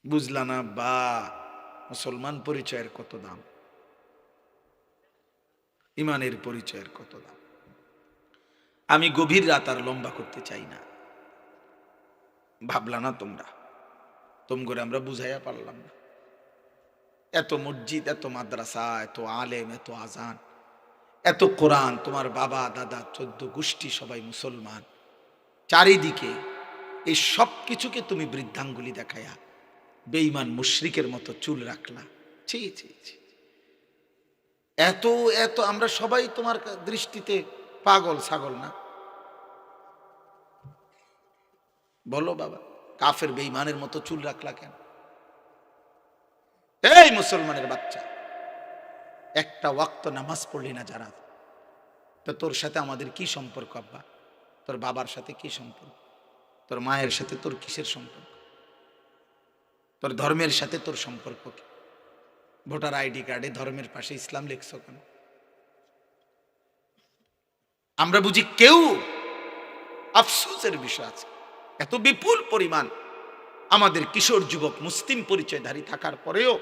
বুঝলা না বা মুসলমান পরিচয়ের কত দাম, ইমানের পরিচয়ের কত দাম। আমি গভীর রাত আর লম্বা করতে চাই না। ভাবলা না তোমরা, তোমরা আমরা বুঝাইয়া পারলাম না। এত মসজিদ, এত মাদ্রাসা, এত আলেম, এত আজান, এত কোরআন, তোমার বাবা দাদা 14 গোষ্ঠী সবাই মুসলমান, চারিদিকে এই সব কিছুকে তুমি বৃদ্ধাঙ্গুলি দেখায়া বেঈমান মুশরিকের মতো চুল রাখলা। ছি ছি ছি। এত এত আমরা সবাই তোমার দৃষ্টিতে পাগল ছাগল না? বলো বাবা, কাফের বেঈমানের মতো চুল রাখলা কেন? এই মুসলমানের বাচ্চা, একটা ওয়াক্ত নামাজ পড়লি না যারা, তো তোর সাথে আমাদের কি সম্পর্ক আব্বা? তোর বাবার সাথে কি সম্পর্ক? তোর মায়ের সাথে তোর কিসের সম্পর্ক? তোর ধর্মের সাথে তোর সম্পর্ক কি? ভোটার আইডি কার্ডে ধর্মের পাশে ইসলাম লিখছ কেন? আমরা বুঝি কেউ? আফসোসের বিষয় আছে, এত বিপুল পরিমাণ আমাদের কিশোর যুবক মুসলিম পরিচয়ধারী থাকার পরেও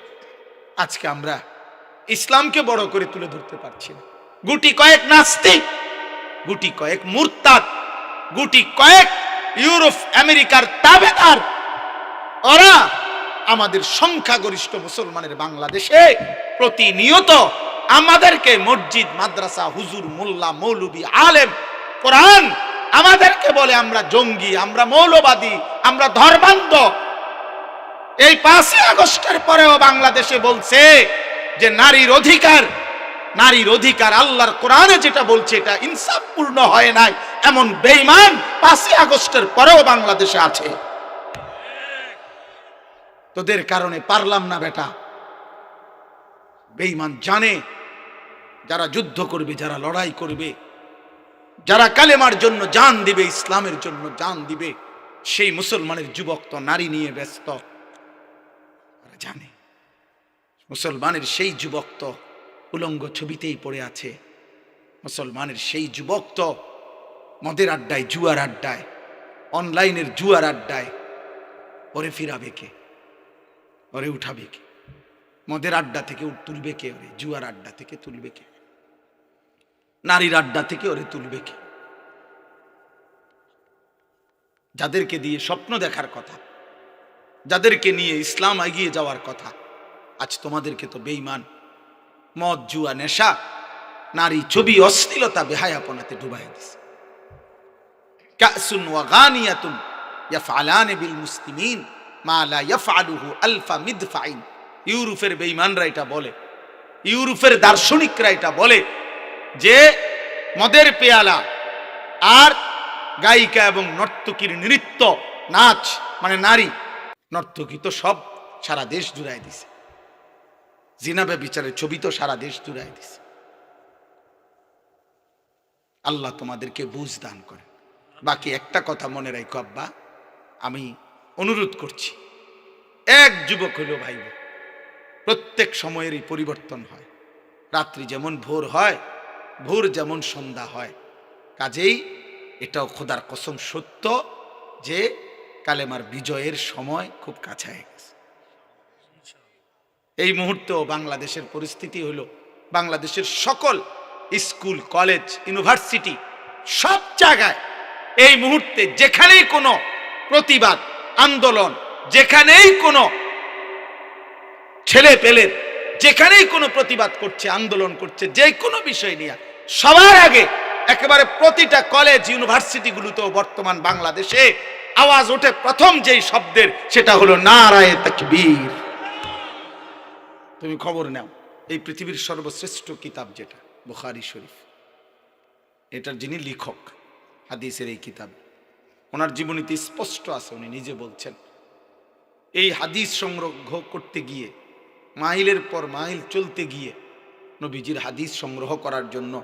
আজকে আমরা ইসলামকে বড় করে তুলে ধরতে পারছি না। গুটি কয়েক নাস্তিক, গুটি কয়েক মুরতাদ, গুটি কয়েক ইউরোপ আমেরিকার তাবেদার, ওরা আমাদের সংখ্যাগরিষ্ঠ মুসলমানের বাংলাদেশে প্রতিনিয়ত আমাদেরকে মসজিদ মাদ্রাসা হুজুর মোল্লা মৌলবী আলেম কোরআন আমাদেরকে বলে আমরা জঙ্গি, আমরা মৌলবাদী, আমরা ধর্মান্ধ। এই 5ই আগস্টের পরেও বাংলাদেশে বলছে যে নারীর অধিকার, নারীর অধিকার আল্লাহর কোরআনে যেটা বলছে এটা ইনসাফপূর্ণ হয় নাই, এমন বেঈমান 5ই আগস্টের পরেও বাংলাদেশে আছে। তোদের কারণে পারলাম না বেটা। বেঈমান জানে যারা যুদ্ধ করবে, যারা লড়াই করবে, যারা কালেমার জন্য জান দিবে, ইসলামের জন্য জান দিবে, সেই মুসলমানের যুবক তো নারী নিয়ে ব্যস্ত। জানে মুসলমানের সেই যুবক তো উলঙ্গ ছবিতেই পড়ে আছে। মুসলমানের সেই যুবক তো মদের আড্ডায়, জুয়ার আড্ডায়, অনলাইনের জুয়ার আড্ডায়। ওরে ফিরাবে কে? ওরে উঠাবে কে? মদের আড্ডা থেকে তুলবে কে? ওরে জুয়ার আড্ডা থেকে তুলবে কে? নারীর আড্ডা থেকে ওরে তুলবে কে? যাদেরকে দিয়ে স্বপ্ন দেখার কথা, যাদেরকে নিয়ে ইসলাম এগিয়ে যাওয়ার কথা, আজ তোমাদেরকে তো বেঈমান মদ জুয়া নেশা নারী ছবি অশ্লীলতা বেহায়াপনাতে ডুবাই দিছে। কাসুন ওয়া গানিয়াতুন ইয়াফআলান বিল মুসলিমিন মা লা ইয়াফআলুহু আলফা মিদফাইন। ইউরোপের বেঈমানরা এটা বলে, ইউরোপের দার্শনিকরা এটা বলে যে মদের পেয়ালা আর গায়িকা এবং নর্তকীর নৃত্য নাচ মানে নারী নর্তকী তো সব সারা দেশ জুড়াই দিছে। জিনা ব্যভিচারের ছবি তো সারা দেশ জুড়াই দিছে। আল্লাহ তোমাদেরকে বুঝ দান করে। বাকি একটা কথা মনে রাখো আব্বা, আমি অনুরোধ করছি, এক যুবক হইল ভাই, প্রত্যেক সময়েরই পরিবর্তন হয়। রাত্রি যেমন ভোর হয়, ভোর যেমন সন্ধ্যা হয়, কাজেই এটাও খোদার কসম সত্য যে কালেমার বিজয়ের সময় খুব কাছে গেছে। এই মুহূর্তেও বাংলাদেশের পরিস্থিতি হলো, বাংলাদেশের সকল স্কুল কলেজ ইউনিভার্সিটি সব জায়গায় এই মুহূর্তে যেখানেই কোনো প্রতিবাদ আন্দোলন, যেখানেই কোনো ছেলে পেলে যেখানেই কোনো প্রতিবাদ করছে, আন্দোলন করছে, যে কোনো বিষয় নিয়ে, সবার আগে একেবারে প্রতিটা কলেজ ইউনিভার্সিটিগুলোতেও বর্তমান বাংলাদেশে আওয়াজ ওঠে প্রথম যেই শব্দের, সেটা হলো নারায়ে তাকবীর। তুমি খবর নাও, এই পৃথিবীর সর্বশ্রেষ্ঠ কিতাব যেটা বুখারী শরীফ, এটার যিনি লেখক হাদিসের এই কিতাব, ওনার জীবনীতে স্পষ্ট আছে, উনি নিজে বলছেন এই হাদিস সংগ্রহ করতে গিয়ে মাইলের পর মাইল চলতে গিয়ে নবীজির হাদিস সংগ্রহ করার জন্য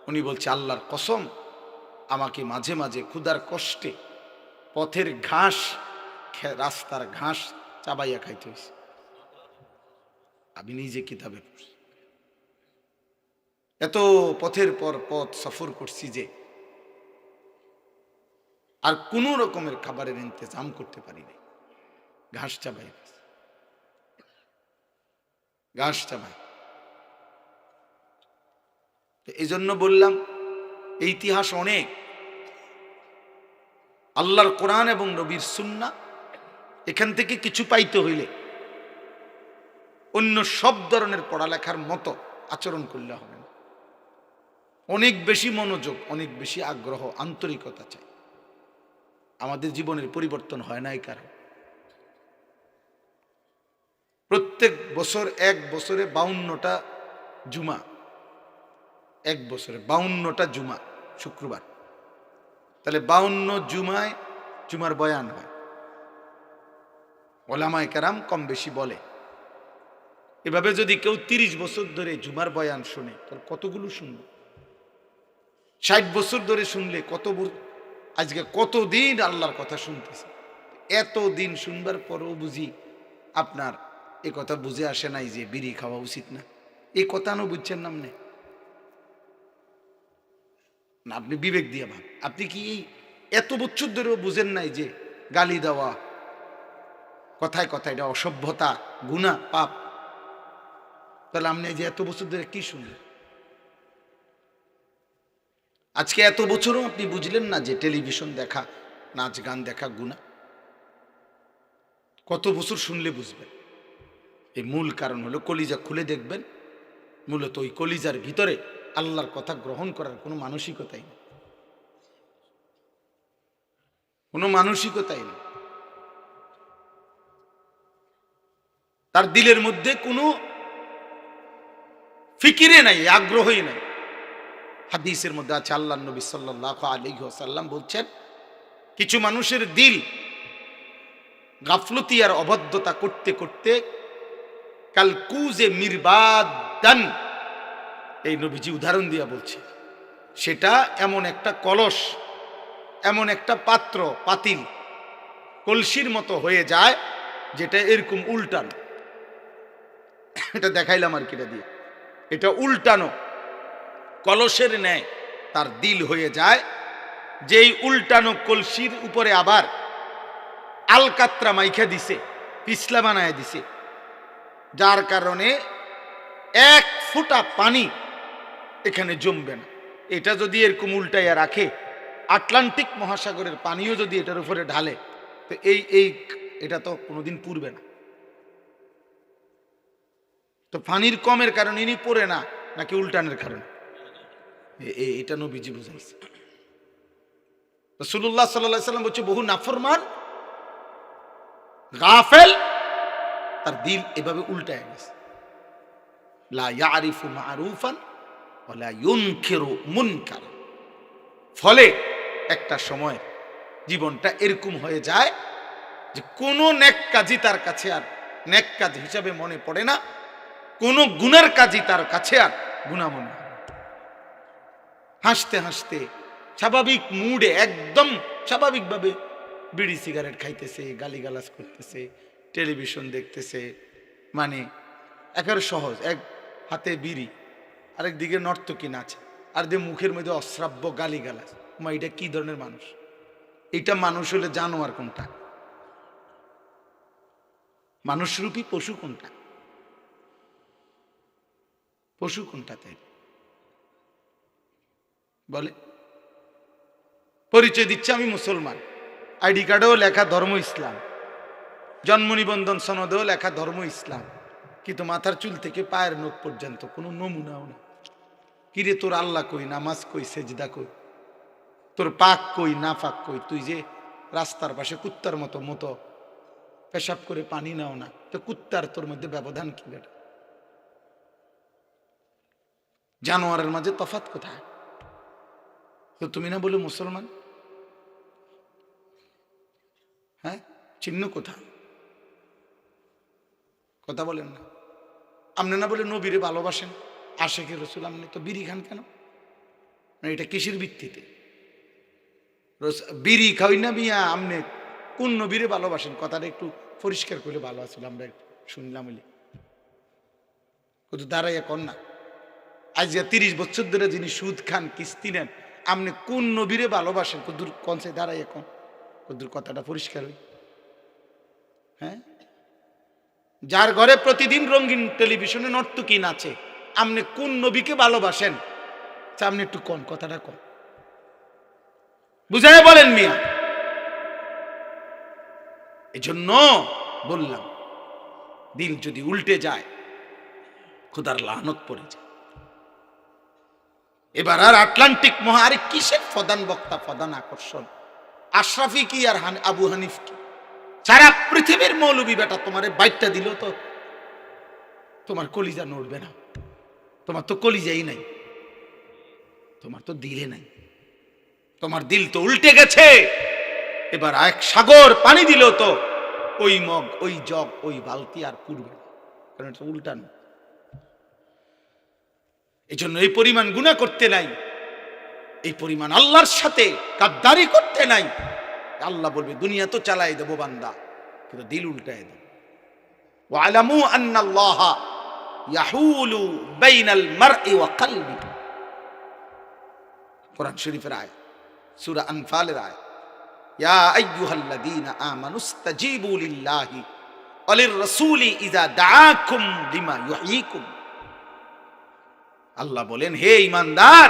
উনি বলছে আল্লাহর কসম, আমাকে মাঝে মাঝে ক্ষুধার কষ্টে পথের ঘাস, রাস্তার ঘাস চাবাইয়া খাইতে হয়েছে। আমি নিজে কিতাবে পড়ছি, এত পথের পর পথ সফর করছি যে আর কোন রকমের খাবারের ইন্তজাম করতে পারি নাই, ঘাস চাবাই গেছে। ঘাস চাবায়। এই জন্য বললাম এই ইতিহাস অনেক, আল্লাহর কোরআন এবং নবীর সুন্নাহ, এখান থেকে কিছু পাইতে হইলে অন্য সব ধরনের পড়ালেখার মতো আচরণ করলে হবে না। অনেক বেশি মনোযোগ, অনেক বেশি আগ্রহ, আন্তরিকতা চাই। আমাদের জীবনের পরিবর্তন হয় না এই কারণে। প্রত্যেক বছর এক বছরে 52টা জুমা, এক বছরে 52টা জুমা শুক্রবার, তাহলে 52 জুমায় জুমার বয়ান হয়। ওলামায়ে কেরাম কম বেশি বলে, এভাবে যদি কেউ 30 বছর ধরে জুমার বয়ান শুনে তাহলে কতগুলো শুনবে? 60 বছর ধরে শুনলে আজকে কতদিন আল্লাহর কথা শুনতেছে। এত দিন শুনবার পরও বুঝি আপনার এ কথা বুঝে আসে নাই যে বিড়ি খাওয়া উচিত না। এই কথা না বুঝছেন না আপনি বিবেক দিয়ে ভাব, আপনি কি এই এত বছর ধরেও বুঝেন নাই যে গালি দেওয়া কথায় কথায় এটা অসভ্যতা, গুনাহ, পাপ? তাহলে আপনি যে এত বছর ধরে কি শুনলেন? আজকে এত বছরও আপনি বুঝলেন না যে টেলিভিশন দেখা, নাচ গান দেখা গুনাহ? কত বছর শুনলে বুঝবেন? এই মূল কারণ হলো কলিজা খুলে দেখবেন, মূলত ওই কলিজার ভিতরে আল্লাহর কথা গ্রহণ করার কোনো মানসিকতাই নেই, কোনো মানসিকতাই নেই। তার দিলের মধ্যে কোনো ফিকিরে নাই, আগ্রহই নাই। হাদিসের মধ্যে আছে, আল্লাহর নবী সাল্লাল্লাহু আলাইহি ওয়াসাল্লাম বলছেন, কিছু মানুষের দিল গাফলতি আর অবাধ্যতা করতে করতে কালকুজে মিরবাদান, এই নবীজি উদাহরণ দিয়া বলছে, সেটা এমন একটা কলস, এমন একটা পাত্র, পাতিল, কলসির মতো হয়ে যায় যেটা এরকম উল্টানো। এটা দেখাইলাম আর কিটা দিয়ে, এটা উল্টানো কলসের ন্যায় তার দিল হয়ে যায়। যেই উল্টানো কলসির উপরে আবার আলকাত্রা মাইখা দিছে, পিছলা বানায় দিছে, যার কারণে এক ফোঁটা পানি এখানে জমবে না। এটা যদি এরকম উল্টাইয়া রাখে, আটলান্টিক মহাসাগরের পানিও যদি এটার উপরে ঢালে, তো এটা তো কোনোদিন পুড়বে না। তো পানির কমের কারণে ইনি পড়ে না, নাকি উল্টানের কারণে? এটা নবীজি বুঝাইছে। রাসূলুল্লাহ সাল্লাল্লাহু আলাইহি ওয়াসাল্লাম বলছে, বহু নাফরমান গাফেল তার দিল এভাবে উল্টায় গেছে। লা ইয়ারিফু মারুফান ওয়া লা ইউনকিরু মুনকার। ফলে একটা সময় জীবনটা এরকম হয়ে যায় যে কোনো নেক কাজই তার কাছে আর নেক কাজ হিসাবে মনে পড়ে না, কোনো গুনার কাজই তার কাছে আর গুনাহ মনে হয়। হাসতে হাসতে স্বাভাবিক মুডে, একদম স্বাভাবিকভাবে বিড়ি সিগারেট খাইতেছে, গালিগালাজ করতেছে, টেলিভিশন দেখতেছে, মানে একেবারে সহজ, এক হাতে বিড়ি, আরেক দিকে নর্তকী নাচ, আর যে মুখের মধ্যে অশ্রাব্য গালিগালাজ। মা, এটা কি ধরনের মানুষ? এটা মানুষ হলে জানোয়ার কোনটা? মানুষরূপী পশু কোনটা? পশু কোনটা? তাই বলে পরিচয় দিচ্ছে আমি মুসলমান, আইডি কার্ডেও লেখা ধর্ম ইসলাম, জন্ম নিবন্ধন সনদেও লেখা ধর্ম ইসলাম, কিন্তু মাথার চুল থেকে পায়ের নখ পর্যন্ত কোনো নমুনাও না। কিরে, তোর আল্লাহ কই, নামাজ কই, সেজদা কই, তোর পাক কই, না পাক কই? তুই যে রাস্তার পাশে কুত্তার মতো পেশাব করে পানি নাও না, তো কুত্তার তোর মধ্যে ব্যবধান কি? বেটা, জানোয়ারের মাঝে তফাৎ কোথায়? তো তুমি না বলে মুসলমান, হ্যাঁ, চিহ্ন কোথায়? কথা বলেন না। আপনি না বলে নবীরে ভালোবাসেন, আশেকে রসুল, আপনি তো বিড়ি খান কেন? এটা কিসের ভিত্তিতে? বিড়ি খাই না বিয়া, আপনি কোন নবীরে ভালোবাসেন? কথাটা একটু পরিষ্কার করে ভালো আসলে আমরা শুনলাম। কত দাঁড়াইয়া কন না। আজ 30 বছর ধরে যিনি সুদ খান, কিস্তি নেন, আপনি কোন নবীরে ভালোবাসেন? কদ্দুর কনসে দাঁড়াইয়া কন, কদ্দুর কথাটা পরিষ্কার হই। হ্যাঁ, যার ঘরে প্রতিদিন রঙিন টেলিভিশনে নর্তকী নাচে, আপনি কোন নবীকে ভালোবাসেন? আপনি একটু কোন কথাটা কোন, বুঝাই বলেন মিয়া। এজন্য বললাম, দিল যদি উল্টে যায় খোদার লানত পড়ে যায়। এবার আর আটলান্টিক মহারে কিসের প্রধান বক্তা, প্রধান আকর্ষণ আশরাফি কি আর আবু হানিফ কি? সারা পৃথিবীর মৌলবী বেটা তোমারে বাইটটা দিল তো তোমার কলিজা নড়বে না। তোমার তো কলিজাই নাই, তোমার তো দিলে নাই, তোমার দিল তো উল্টে গেছে। এবার এক সাগর পানি দিল তো ওই মগ, ওই জগ, ওই বালতি আর পুরবে না, কারণ এটা উল্টানো। এই জন্য এই পরিমাণ গুনাহ করতে নাই, এই পরিমাণ আল্লাহর সাথে গাদ্দারি করতে নাই। আল্লাহ বলবে দুনিয়া তো চালাই দেবো বান্দা, কিন্তু দিল উল্টায় দেব। ওয়ালামু আন্নাল্লাহা ইয়াহুলু বাইনাল মারই ওয়া কলবি, কোরআন শরীফের আয়াত, সূরা আনফালের আয়াত। ইয়া আইয়ুহাল্লাযীনা আমানুস্তাজীবু লিল্লাহি ওয়া লির-রাসূলি ইযা দাআকুম লিমা ইউহয়িকুম। আল্লাহ বলেন, হে ঈমানদার,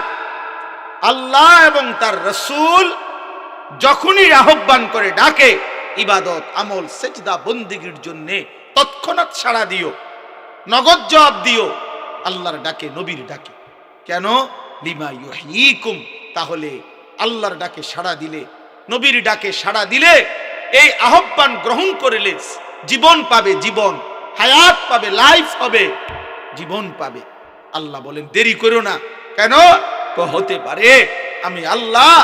আল্লাহ এবং তার রাসূল যখনই আহ্বান করে ডাকে ইবাদত, আমল, সেজদা, বন্দেগীর জন্য তৎক্ষণাৎ সাড়া দিও, নগদ জবাব দিও। আল্লাহর ডাকে, নবীর ডাকে। কেন? লিমা ইউহয়িকুম, তাহলে আল্লাহর ডাকে সাড়া দিলে, নবীর ডাকে সাড়া দিলে, এই আহ্বান গ্রহণ করলে জীবন পাবে, জীবন, হায়াত পাবে, লাইফ হবে, জীবন পাবে। আল্লাহ বলেন দেরি করো না। কেন? হতে পারে আমি আল্লাহ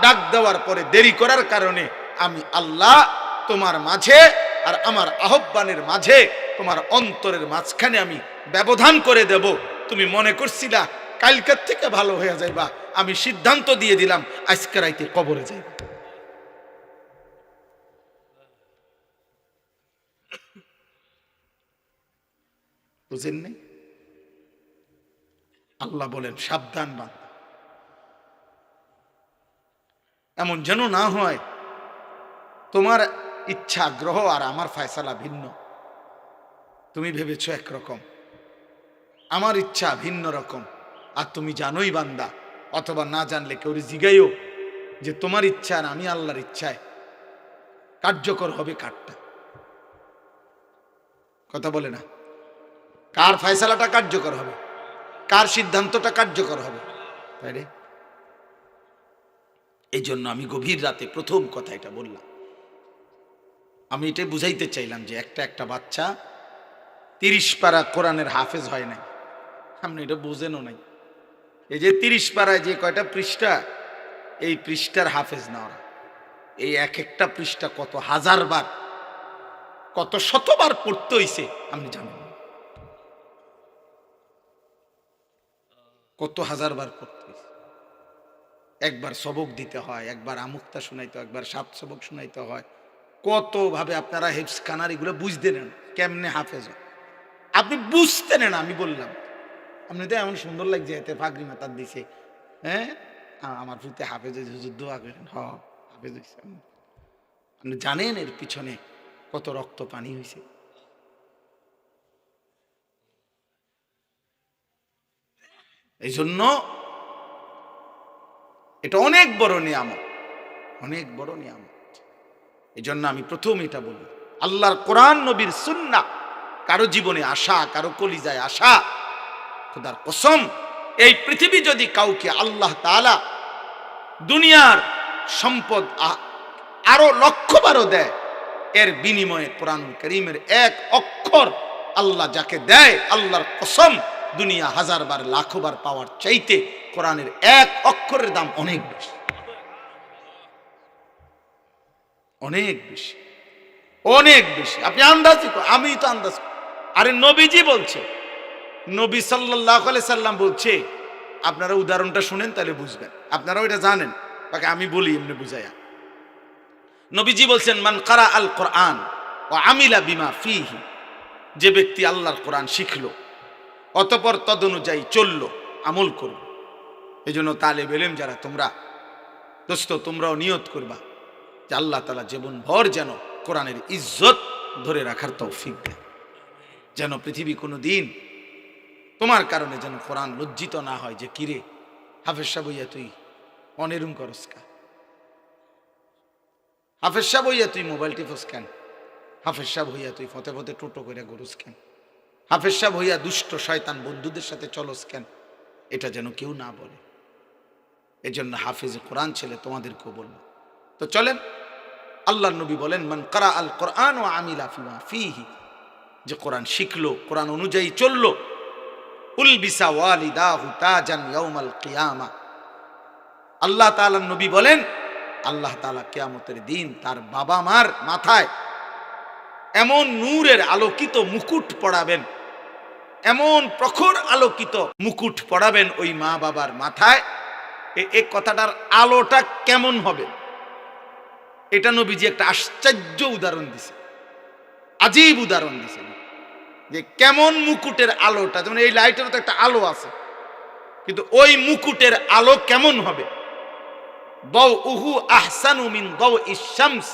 ডাক দেওয়ার পরে দেরি করার কারণে আমি আল্লাহ তোমার মাঝে আর আমার আহ্বানের মাঝে, তোমার অন্তরের মাঝখানে আমি ব্যবধান করে দেব। তুমি মনে করছিলা কালকের থেকে ভালো হয়ে যাইবা, আমি সিদ্ধান্ত দিয়ে দিলাম আজকে রাইতে কবরে যাইবা। বুঝেন নাই? আল্লাহ বলেন সাবধান বান্দা, এমন যেন না হয় তোমার ইচ্ছা আগ্রহ আর আমার ফয়সালা ভিন্ন। তুমি ভেবেছো একরকম, আমার ইচ্ছা ভিন্ন রকম, আর তুমি জানোই বান্দা, অথবা না জানলে কেউ জিগাইও যে তোমার ইচ্ছা আর আমি আল্লাহর ইচ্ছায় কার্যকর হবে কারটা? কথা বলে না? কার ফয়সালাটা কার্যকর হবে, কার সিদ্ধান্তটা কার্যকর হবে? তাই রে, এই জন্য আমি গভীর রাতে প্রথম কথা এটা বললাম। আমি এটা বুঝাইতে চাইলাম যে একটা বাচ্চা 30 পারা কোরআনের হাফেজ হয় নাই, আপনি এটা বুঝেনও নাই। এই যে 30 পারায় যে কয়টা পৃষ্ঠা, এই পৃষ্ঠার হাফেজ না ওরা। এই এক একটা পৃষ্ঠা কত হাজার বার, কত শতবার পড়তে হইছে আপনি জানেন, কত হাজার বার পড়তে হইছে। একবার সবক দিতে হয়, একবার আমুক্তা শুনাইতে হয়, একবার সাত সবক শুনাইতে হয়। কত ভাবে আপনারা হেফস খানার এগুলো বুঝতে নেন, কেমনে হাফেজ হয় আপনি বুঝতে নেন। আমি বললাম আপনি তো এমন সুন্দর লাগছে, এতে ফাগরি মাতার দিছে, হ্যাঁ আমার প্রতি হাফেজ যুদ্ধ করেন, হাফেজ হয়েছে। আপনি জানেন এর পিছনে কত রক্ত পানি হয়েছে। এই জন্য এটা অনেক বড় নিয়ামত, অনেক বড় নিয়ামত। এই জন্য আমি প্রথম এটা বলি, আল্লাহর কোরআন, নবীর সুন্নাহ কারো জীবনে আসা, কারো কলিজায় আসা, খোদার কসম এই পৃথিবী যদি কাউকে আল্লাহ তাআলা দুনিয়ার সম্পদ আরো লক্ষবারও দেয়, এর বিনিময়ে কোরআনুল কারীমের এক অক্ষর আল্লাহ যাকে দেয়, আল্লাহর কসম দুনিয়া হাজারবার লাখবার পাওয়ার চাইতে কোরআনের এক অক্ষরের দাম অনেক বেশি, অনেক বেশি, অনেক বেশি। আপনি আন্দাজ, আমি তো আন্দাজ। আরে নবীজি বলছে, নবী সাল্লাল্লাহু আলাইহি সাল্লাম বলছে, আপনারা উদাহরণটা শুনেন তাহলে বুঝবেন, আপনারা ওইটা জানেন, তাকে আমি বলি এমনি বুঝাইয়া। নবীজি বলছেন, মান কারা আল কোরআন ওয়া আমিলা বিমা ফিহি, যে ব্যক্তি আল্লাহর কোরআন শিখলো অতঃপর তদনুযায়ী চললো, আমল করলো। এই জন্য তালেব ইলম যারা তোমরা দোস্ত, তোমরাও নিয়ত করবা যে আল্লাহ তাআলা জীবন ভর যেন কোরআনের ইজ্জত ধরে রাখার তৌফিক দেয়। যেন পৃথিবী কোনো দিন তোমার কারণে যেন কোরআন লজ্জিত না হয় যে কিরে হাফেজ সাহেব হইয়া তুই অনেরুম করস কা, হাফেজ সাহেব হইয়া তুই মোবাইল টিপস কেন, হাফেজ সাহেব হইয়া তুই ফতে ফতে টোটো করে গরুস কেন, হাফেজ সাহেব হইয়া দুষ্ট শয়তান বন্ধুদের সাথে চলস কেন, এটা যেন কেউ না বলে। এজন্য হাফেজ কোরআন ছেলে তোমাদেরকেও বলবো। তো চলেন, আল্লাহর নবী বলেন মান কারা আল কোরআন ও আমিলা ফিমা ফিহি, যে কোরআন শিখলো, কোরআন অনুযায়ী চললো, উলবিসা ওয়ালিদাহু তাজান ইয়াউমাল কিয়ামা, আল্লাহ তাআলার নবী বলেন আল্লাহ তাআলা কিয়ামতের দিন তার বাবা মার মাথায় এমন নূরের আলোকিত মুকুট পরাবেন, এমন প্রখর আলোকিত মুকুট পরাবেন ওই মা বাবার মাথায়। এই কথাটার আলোটা কেমন হবে এটা নবীজি একটা আশ্চর্য উদাহরণ দিছে, আজীব উদাহরণ দিছে যে কেমন মুকুটের আলোটা, যেমন এই লাইটেরও তো একটা আলো আছে, কিন্তু ওই মুকুটের আলো কেমন হবে। দাউহু আহসানু মিন দাউইশ শামস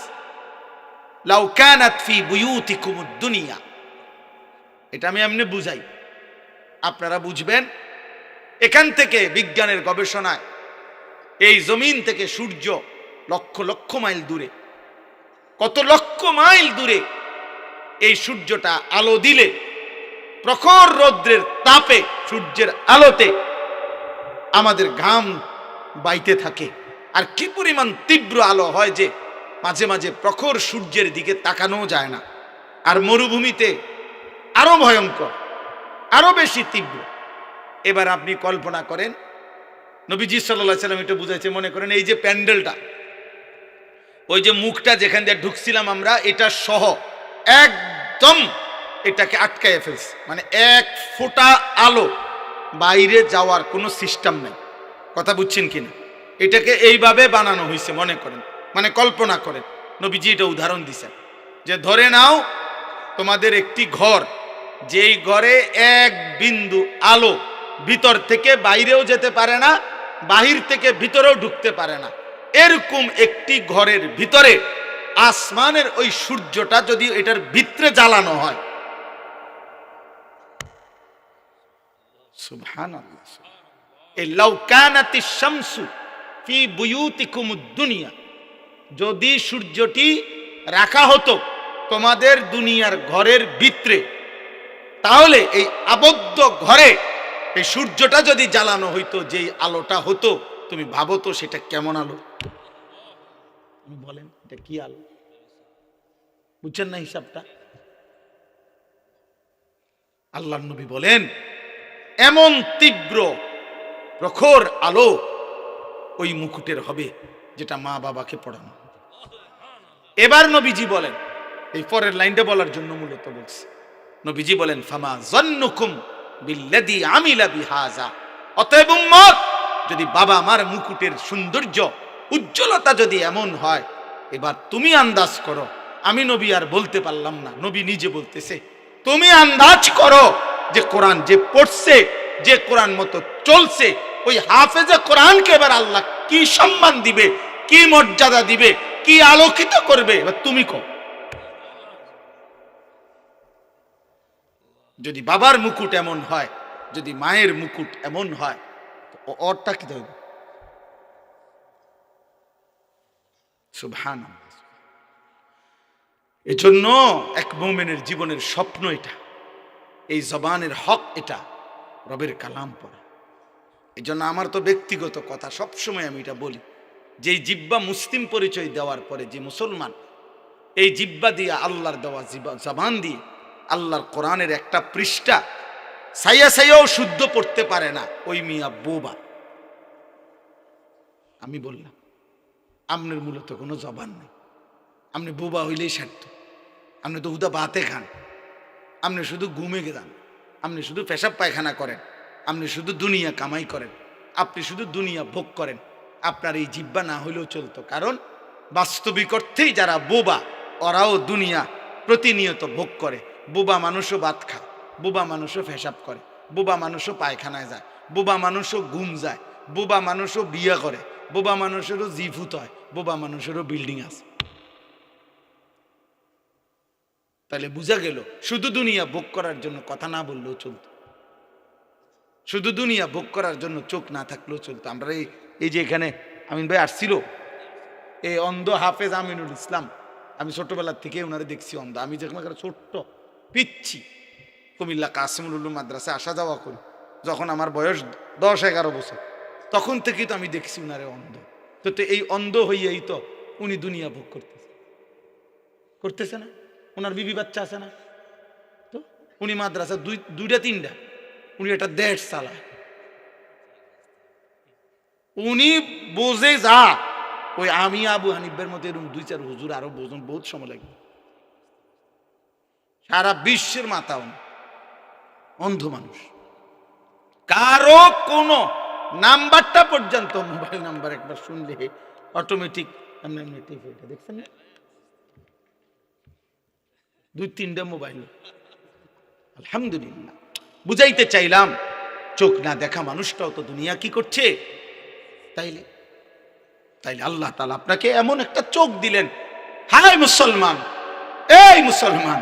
লাউ কানাত ফি বুয়ুতিকুমুদ দুনিয়া। এটা আমি এমনি বুঝাই, আপনারা বুঝবেন। এখান থেকে বিজ্ঞানের গবেষণায় এই জমিন থেকে সূর্য লক্ষ লক্ষ মাইল দূরে, কত লক্ষ মাইল দূরে এই সূর্যটা আলো দিলে প্রখর রৌদ্রের তাপে সূর্যের আলোতে আমাদের ঘাম বাইতে থাকে, আর কি পরিমাণ তীব্র আলো হয় যে মাঝে মাঝে প্রখর সূর্যের দিকে তাকানো যায় না। আর মরুভূমিতে আরো ভয়ঙ্কর, আরো বেশি তীব্র। এবার আপনি কল্পনা করেন, নবীজি সাল্লাল্লাহু আলাইহি সাল্লাম এটা বুঝাইছে, মনে করেন এই যে প্যান্ডেলটা, ওই যে মুখটা যেখান দিয়ে ঢুকছিলাম আমরা, এটা সহ একদম এটাকে আটকায় ফেলছে, মানে এক ফোঁটা আলো বাইরে যাওয়ার কোনো সিস্টেম নেই। কথা বুঝছেন কিনা? এটাকে এইভাবে বানানো হয়েছে, মনে করেন, মানে কল্পনা করেন। নবীজি এটা উদাহরণ দিছেন যে ধরে নাও তোমাদের একটি ঘর, যেই ঘরে এক বিন্দু আলো ভিতর থেকে বাইরেও যেতে পারে না, বাহির থেকে ভিতরেও ঢুকতে পারে না, এরকম একটি ঘরের ভিতরে আসমানের ওই সূর্যটা যদি এটার ভিতরে জ্বালানো হয়, সুবহানাল্লাহ, এই লাউ কানাতিশ শামসু ফি বুয়ুতিকুমুদ দুনিয়া, যদি সূর্যটি রাখা হতো তোমাদের দুনিয়ার ঘরের ভিতরে, তাহলে এই আবদ্ধ ঘরে এই সূর্যটা যদি জ্বালানো হইতো, যেই আলোটা হতো, তুমি ভাবো তো সেটা কেমন আলো। বলেন এটা কি আলো? বুঝছেন না হিসাবটা? আল্লাহর নবী বলেন এমন তীব্র প্রখর আলো ওই মুকুটের হবে যেটা মা বাবাকে পড়ানো। এবার নবীজি বলেন, এই পরের লাইনটা বলার জন্য মূলত বলছি, নবীজি বলেন ফামা যান্নুকুম বিল্লাযী আমিলা বিহাযা, অতএব উম্মত, যদি বাবা মার মুকুটের সৌন্দর্য উজ্জ্বলতা যদি এমন হয়, এবার তুমি আন্দাজ করো, আমি নবী আর বলতে পারলাম না, নবী নিজে বলতেছে, তুমি আন্দাজ করো যে কোরআন যে পড়ছে, যে কোরআন মতো চলছে, ওই হাফেজে কোরআনকে এবার আল্লাহ কি সম্মান দিবে, কি মর্যাদা দিবে, কি আলোকিত করবে, এবার তুমি কও। যদি বাবার মুকুট এমন হয়, যদি মায়ের মুকুট এমন হয়, তো ওরটা কি দেবে? সুবহানাল্লাহ। এজন্য এক মুমিনের জীবনের স্বপ্ন এটা, এই জবানের হক এটা, রবের কালাম পড়া। এই জন্য আমার তো ব্যক্তিগত কথা, সবসময় আমি এটা বলি, যে জিব্বা মুসলিম পরিচয় দেওয়ার পরে যে মুসলমান এই জিব্বা দিয়ে, আল্লাহর দেওয়া জবান দিয়ে আল্লাহর কোরআনের একটা পৃষ্ঠা সাইয়া সাইয়াও শুদ্ধ পড়তে পারে না, ওই মিয়া বোবা। আমি বললাম আপনার মূলত কোনো জবান নেই, আপনি বোবা হইলেই সার্থ, আপনি তো হুদা ভাতে খান, আপনি শুধু ঘুমে যান, আপনি শুধু পেশাব পায়খানা করেন, আপনি শুধু দুনিয়া কামাই করেন, আপনি শুধু দুনিয়া ভোগ করেন। আপনার এই জিব্বা না হইলেও চলতো, কারণ বাস্তবিক অর্থেই যারা বোবা ওরাও দুনিয়া প্রতিনিয়ত ভোগ করে। বোবা মানুষও ভাত খায়, বোবা মানুষও পেশাব করে, বোবা মানুষও পায়খানায় যায়, বোবা মানুষও ঘুম যায়, বোবা মানুষও বিয়ে করে, বোবা মানুষেরও জিভূত হয়, বোবা মানুষেরও বিল্ডিং আছে। তাহলে বোঝা গেল শুধু দুনিয়া ভোগ করার জন্য কথা না বললেও চলতো, শুধু দুনিয়া ভোগ করার জন্য চোখ না থাকলেও চলতো। আমরা এই যে এখানে আমিন ভাই আসছিল, এই অন্ধ হাফেজ আমিনুল ইসলাম, আমি ছোটবেলার থেকে ওনারে দেখছি অন্ধ। আমি যখন ছোট্ট পিচ্ছি কুমিল্লা কাসিমুল উলুম মাদ্রাসায় আসা যাওয়া করি, যখন আমার বয়স 10-11 বছর, তখন থেকেই তো আমি দেখছি উনারে অন্ধ। তো এই অন্ধ হইয়াই তো উনি দুনিয়া ভোগ করতেছে না? ওনার বিবি বাচ্চা আছে না? তো উনি মাদ্রাসা দুইটা তিনটা, উনি একটা দেশ চালায়। উনি বোঝে যা, ওই আমি আবু হানিফের মতো এরকম 2-4 হুজুর আরো বোঝেন, বহুত সময় লাগবে। সারা বিশ্বের মাথা অন্ধ মানুষ, কারো কোনো নাম্বারটা পর্যন্ত, মোবাইল নাম্বার একবার শুনলে অটোমেটিক দেখছেন না, 2-3টা মোবাইল। আলহামদুলিল্লাহ, বুঝাইতে চাইলাম চোখ না দেখা মানুষটাও তো দুনিয়া কি করছে। তাইলে আল্লাহ তাআলা আপনাকে এমন একটা চোখ দিলেন। হায় মুসলমান, এই মুসলমান,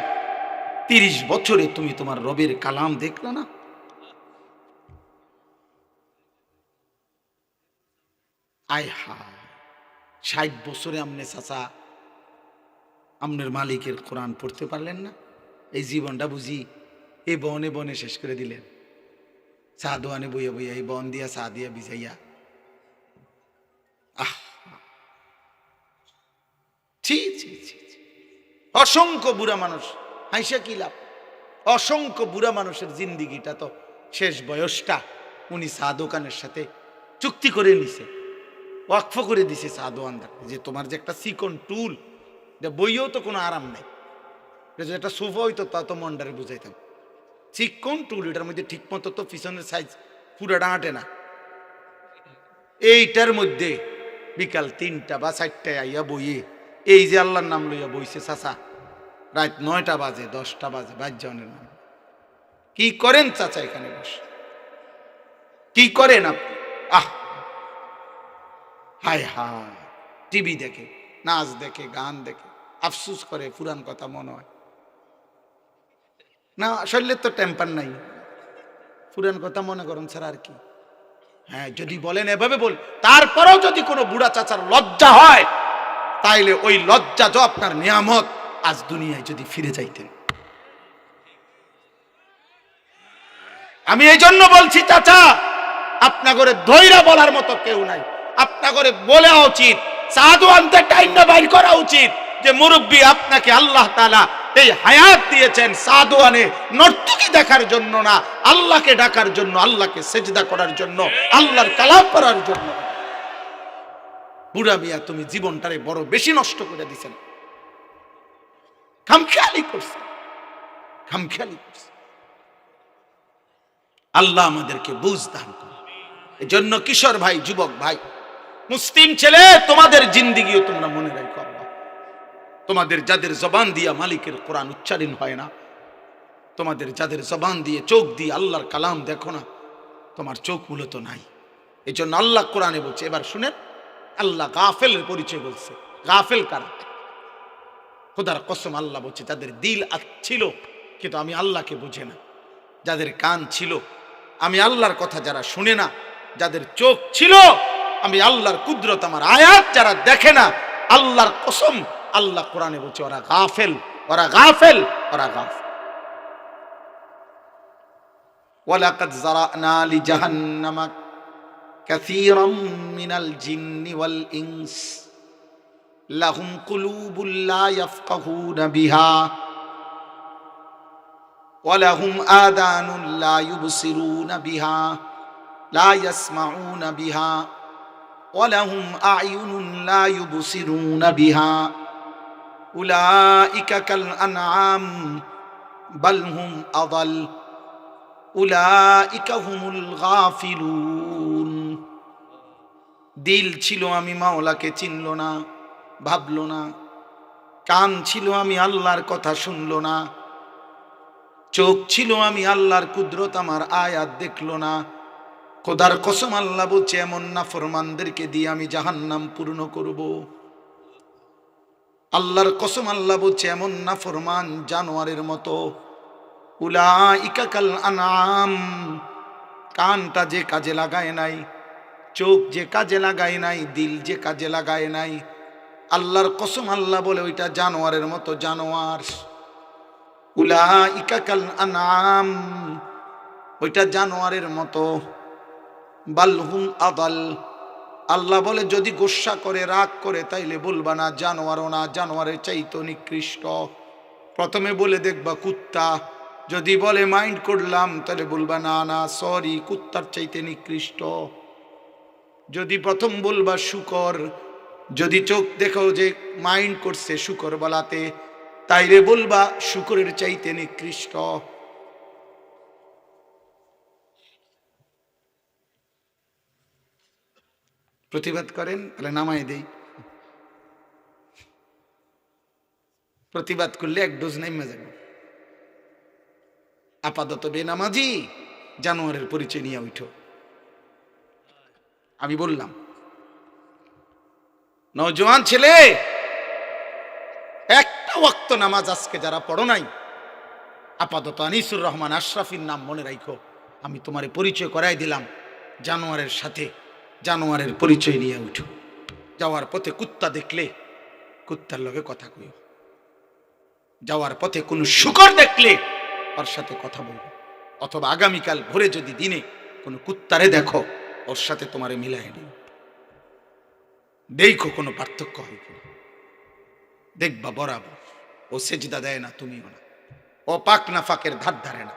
30 বছরে তুমি তোমার রবের কালাম দেখলে না? আয় হায়, 60 বছরে আমনে চাচা আমনের মালিকের কোরআন পড়তে পারলেন না? এই জীবনটা বুঝি এই বনে বনে শেষ করে দিলেন। চা দোয়ানে বইয়া বইয়া, এই বন দিয়া চা দিয়া ভিজাইয়া। অসংখ্য বুড়া মানুষ, হাইসা কি লাভ? অসংখ্য বুড়া মানুষের জিন্দিগিটা তো শেষ বয়সটা উনি চা দোকানের সাথে চুক্তি করে নিছে, ওয়াকফ করে দিছে চা দোকানদার, যে তোমার যে একটা চিকন টুল, এটা বইয়েও তো কোনো আরাম নাই, এটা একটা সোফা হইতো তা তো মন্ডারে বুঝাইতাম। চিকন টুল, এটার মধ্যে ঠিক মতো তো পিছনের সাইজ পুরাটা হাঁটে না। এইটার মধ্যে বিকাল 3টা বা 4টায় আইয়া বইয়ে, এই যে আল্লাহর নাম লইয়া বইছে চাচা, রাত 9টা বাজে 10টা বাজে বাজ্যানের নাম। কি করেন চাচা এখানে বসে? কি করেন আপনি? হায় হায়, টিভি দেখে, নাচ দেখে, গান দেখে, আফসুস করে, পুরান কথা মনে হয় না। শরীরের তো টেম্পার নাই, পুরান কথা মনে করেন স্যার আর কি। হ্যাঁ, যদি বলেন এভাবে বল, তারপরেও যদি কোনো বুড়া চাচার লজ্জা হয়, তাইলে ওই লজ্জা তো আপনার নিয়ামত, আজ দুনিয়ায় যদি ফিরে যাইতেন। আমি এই জন্য বলছি চাচা, আপনা করে ধৈর্য বলার মতো কেউ নাই। আপনা করে বলা উচিত, সাধু আনতে টাইম না বাইর করা উচিত, যে মুরব্বী আপনাকে আল্লাহ তাআলা এই হায়াত দিয়েছেন সাধু আনে নর্তকী দেখার জন্য না, আল্লাহকে ডাকার জন্য, আল্লাহকে সেজদা করার জন্য, আল্লাহর কালাম পড়ার জন্য। বুড়া মিয়া তুমি জীবনটারে বড় বেশি নষ্ট করে দিছেন, খামখেয়ালি করছেন, খামখেয়ালি করছেন। আল্লাহ আমাদেরকে বুঝ দান করুন। এই জন্য কিশোর ভাই, যুবক ভাই, মুসলিম ছেলে, তোমাদের জিন্দিগিও তোমরা মনে রাখো, তোমাদের যাদের জবান দিয়া মালিকের কোরআন উচ্চারণ হয় না, তোমাদের যাদের জবান দিয়ে চোখ দিয়ে আল্লাহর কালাম দেখো না, তোমার চোখ মূলত নাই। এই জন্য আল্লাহ কোরআনে বলছে, এবার শুনেন, আল্লাহ গাফেলের পরিচয় বলছে। গাফেল কারা? খোদার কসম আল্লাহ বলছে, যাদের দিল ছিল কিন্তু আমি আল্লাহকে বুঝে না, যাদের কান ছিল আমি আল্লাহর কথা যারা শুনে না, যাদের চোখ ছিল আমি আল্লাহর কুদরত, আমার আয়াত যারা দেখে না, আল্লাহর কসম আল্লাহ কোরআনে বলছে ওরা গাফেল, ওরা গাফেল, ওরা গাফেল। ওয়ালাকাদ যারানা লিজাহান্নামা কাসীরাম মিনাল জিন্নি ওয়াল ইনস লাহুম কুলুবুল লা ইয়াফকাহুনা বিহা ওয়া লাহুম আযানুন লা ইউবসিরুনা বিহা লা ইয়াসমাউনা বিহা ওয়া লাহুম আ'য়ুনুন লা ইউবসিরুনা বিহা উলাইকা কাল আনআম বাল হুম আযাল উলাইকা হুমুল গাফিলুন। দিল ছিল আমি মাওলাকে চিনল না, ভাবল না, কান ছিল আমি আল্লাহর কথা শুনল না, চোখ ছিল আমি আল্লাহর কুদরত আমার আয়াত দেখল না। খোদার কসম আল্লাহ বলছে, এমন নাফরমানদেরকে দিয়ে আমি জাহান্নাম পূর্ণ করব। আল্লাহর কসম, আল্লাহ বলছে এমন নাফরমান জানোয়ারের মতো। উলাইকা কাল আনআম, কানটা যে কাজে লাগায় নাই, চোখ যে কাজে লাগায় নাই, দিল যে কাজে লাগায় নাই, আল্লাহর কসম আল্লাহ বলে ওইটা জানোয়ারের মতো জানোয়ার। উলাইকা কাল আনআম, ওইটা জানোয়ারের মতো। বালহুম আদাল, আল্লাহ বলে যদি গোসা করে রাগ করে তাইলে বলবা না জানোয়ারও না, জানোয়ারের চাইতো নিকৃষ্ট। প্রথমে বলে দেখবা কুত্তা, যদি বলে মাইন্ড করলাম তাহলে বলবা না না সরি, কুত্তার চাইতে নিকৃষ্ট। যদি প্রথম বলবা শুকর, যদি চোখ দেখো যে মাইন্ড করছে শুকর বলাতে, তাইলে বলবা শুকরের চাইতে নিকৃষ্ট। প্রতিবাদ করেন তাহলে নামাই দেই, প্রতিবাদ করলে এক ডোজ নেমে যাবে। আপাতত বেনামাজি জানোয়ারের পরিচয় নিয়ে উঠো। আমি বললাম নওজোয়ান ছেলে, একটা ওয়াক্ত নামাজ আজকে যারা পড়ো নাই, আপাতত আনিসুর রহমান আশরাফির নাম মনে রাখো। আমি তোমার পরিচয় করাই দিলাম জানোয়ারের সাথে, জানোয়ারের পরিচয় নিয়ে উঠো। যাওয়ার পথে কুত্তা দেখলে কুত্তার লগে কথা কইও, যাওয়ার পথে কোন শুকর দেখলে ওর সাথে কথা বলবো, অথবা আগামীকাল ভোরে যদি দিনে কোনো কুত্তারে দেখো ওর সাথে তোমারে মিলাই নিও, দেখো কোনো পার্থক্য হয় কিনা। দেখবা বরাবর ও সেজদা দেয় না, তুমিও না। ও পাক নাফাকের ধার ধারে না,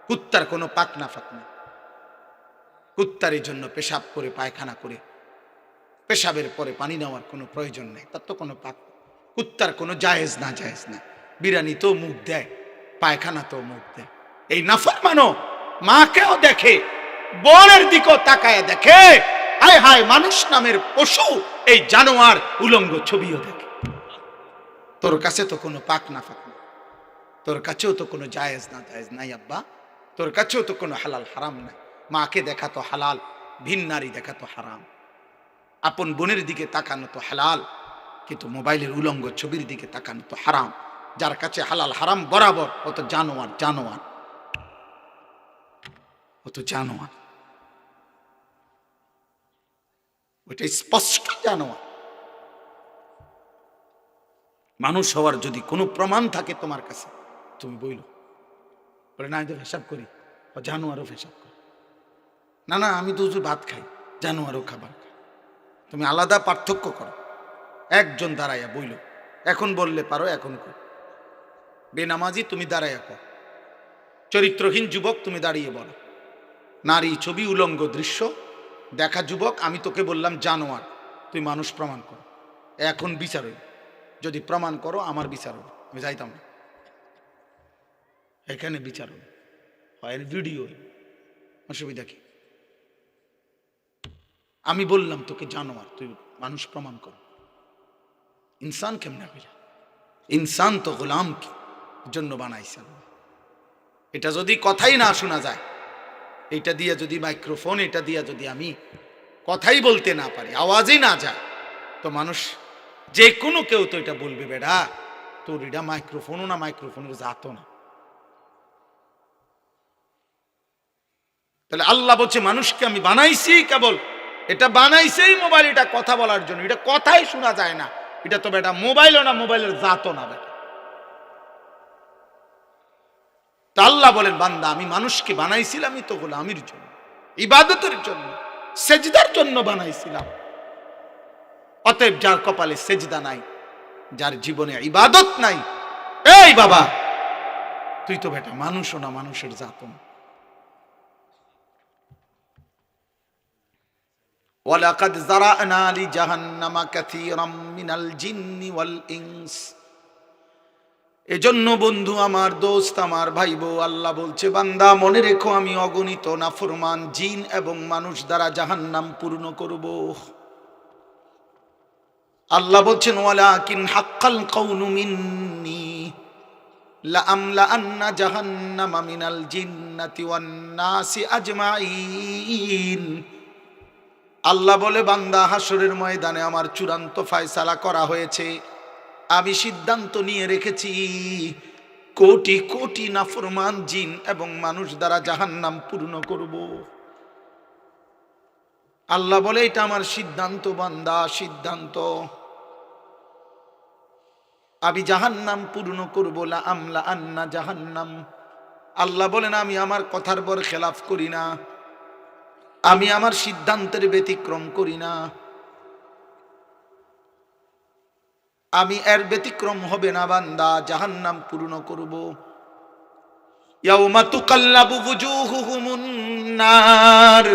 কুত্তার কোনো পাক নাফাক না। কুত্তার এই জন্য পেশাব করে পায়খানা করে পেশাবের পরে পানি নেওয়ার কোনো প্রয়োজন নেই, তার তো কোনো পাক। কুত্তার কোনো জায়েজ না, জায়েজ না। বিরানি তো মুখ দেয়, পায়খানা তো মুখ দেয়। এই নাফরমানো মাকেও দেখে, বোনের দিকেও তাকায় দেখে, হায় হায় মানুষ নামের পশু এই জানোয়ার উলঙ্গ ছবিও দেখে। তোর কাছে তো কোনো পাক নাফাক না, তোর কাছেও তো কোনো জায়েজ না, জায়েজ নাই আব্বা। তোর কাছেও তো কোনো হালাল হারাম নাই। মাকে দেখা তো হালাল, ভিন নারী দেখা তো হারাম। আপন বোনের দিকে তাকানো তো হালাল, কিন্তু মোবাইলের উলঙ্গ ছবির দিকে তাকানো তো হারাম। যার কাছে হালাল হারাম বরাবর, ও তো জানোয়ার, জানোয়ার, ও তো জানোয়ার, ওইটা স্পষ্ট জানোয়ার। মানুষ হওয়ার যদি কোনো প্রমাণ থাকে তোমার কাছে, তুমি বইল বলে না, আমি তো পেশাব করি, ও জানোয়ারও পেশাব করে। না না, আমি তো ভাত খাই, জানোয়ারও খাবার খাই। তুমি আলাদা পার্থক্য করো। একজন দাঁড়াইয়া বইল, এখন বললে পারো, এখন কর। বেনামাজি তুমি দাঁড়াইয়া কর, চরিত্রহীন যুবক তুমি দাঁড়িয়ে বলো, নারী ছবি উলঙ্গ দৃশ্য দেখা যুবক, আমি তোকে বললাম জানোয়ার, তুই মানুষ প্রমাণ কর। এখন বিচার হইল, যদি প্রমাণ করো আমার বিচার হইল, আমি যাইতাম না, এখানে বিচার হইল, হয় ভিডিও হইল, অসুবিধা কি? আমি বললাম তোকে জানোয়ার, তুই মানুষ প্রমাণ কর। ইনসান কেমনে হইল? ইনসান তো গোলাম কি জন্য বানাইছেন। এটা যদি কথাই না শোনা যায়, এটা দিয়ে যদি মাইক্রোফোন, এটা দিয়ে যদি আমি কথাই বলতে না পারি, আওয়াজই না যায়, তো মানুষ যে কোনো কেউ তো এটা বলবে, বেড়া তোর এটা মাইক্রোফোনও না, মাইক্রোফোনের জাতও না। তাহলে আল্লাহ বলছে মানুষকে আমি বানাইছি কেবল, এটা বানাইছেই মোবাইল, এটা কথা বলার জন্য, এটা কথাই শোনা যায় না, এটা তো বেটা মোবাইলও না, মোবাইলের জাতও না বেটা। তা আল্লাহ বলেন বান্দা আমি মানুষকে বানাইছিলামই তো গোলামির জন্য, ইবাদতের জন্য, সেজদার জন্য বানাইছিলাম। অতএব যার কপালে সেজদা নাই, যার জীবনে ইবাদত নাই, এই বাবা তুই তো বেটা মানুষও না, মানুষের জাতও না। ওয়ালাকাদ যারানা লিজাহান্নামা কাসীরাম মিনাল জিন্নি ওয়াল ইনস। এজন্য বন্ধু আমার, দোস্ত আমার, ভাই বউ, আল্লাহ বলছে বান্দা মনে রেখো আমি অগণিত নাফরমান জিন এবং মানুষ দ্বারা জাহান্নাম পূর্ণ করব। আল্লাহ বলছেন ওয়ালাকিন হাক্কাল কাউলু মিন্নি লাআমলাআন্না জাহান্নামা মিনাল জিন্নাতি ওয়ান নাসি আজমাইন। আল্লাহ বলে বান্দা হাসরের ময়দানে আমার চূড়ান্ত ফয়সালা করা হয়েছে, আমি সিদ্ধান্ত নিয়ে রেখেছি কোটি কোটি নাফরমান জিন এবং মানুষ দ্বারা জাহান্নাম পূর্ণ করব। আল্লাহ বলে এটা আমার সিদ্ধান্ত বান্দা, সিদ্ধান্ত। আমি জাহান্নাম পূর্ণ করবো, লা আমলা আন্না জাহান্নাম। আল্লাহ বলেন আমি আমার কথার পর খেলাফ করি না, আমি আমার সিদ্ধান্তের ব্যতিক্রম করি না, আমি এর ব্যতিক্রম হবে না বান্দা, জাহান্নাম পূর্ণ করব। ইয়াউমা তুকাল্লাবু বুজুহুহুমুন নার।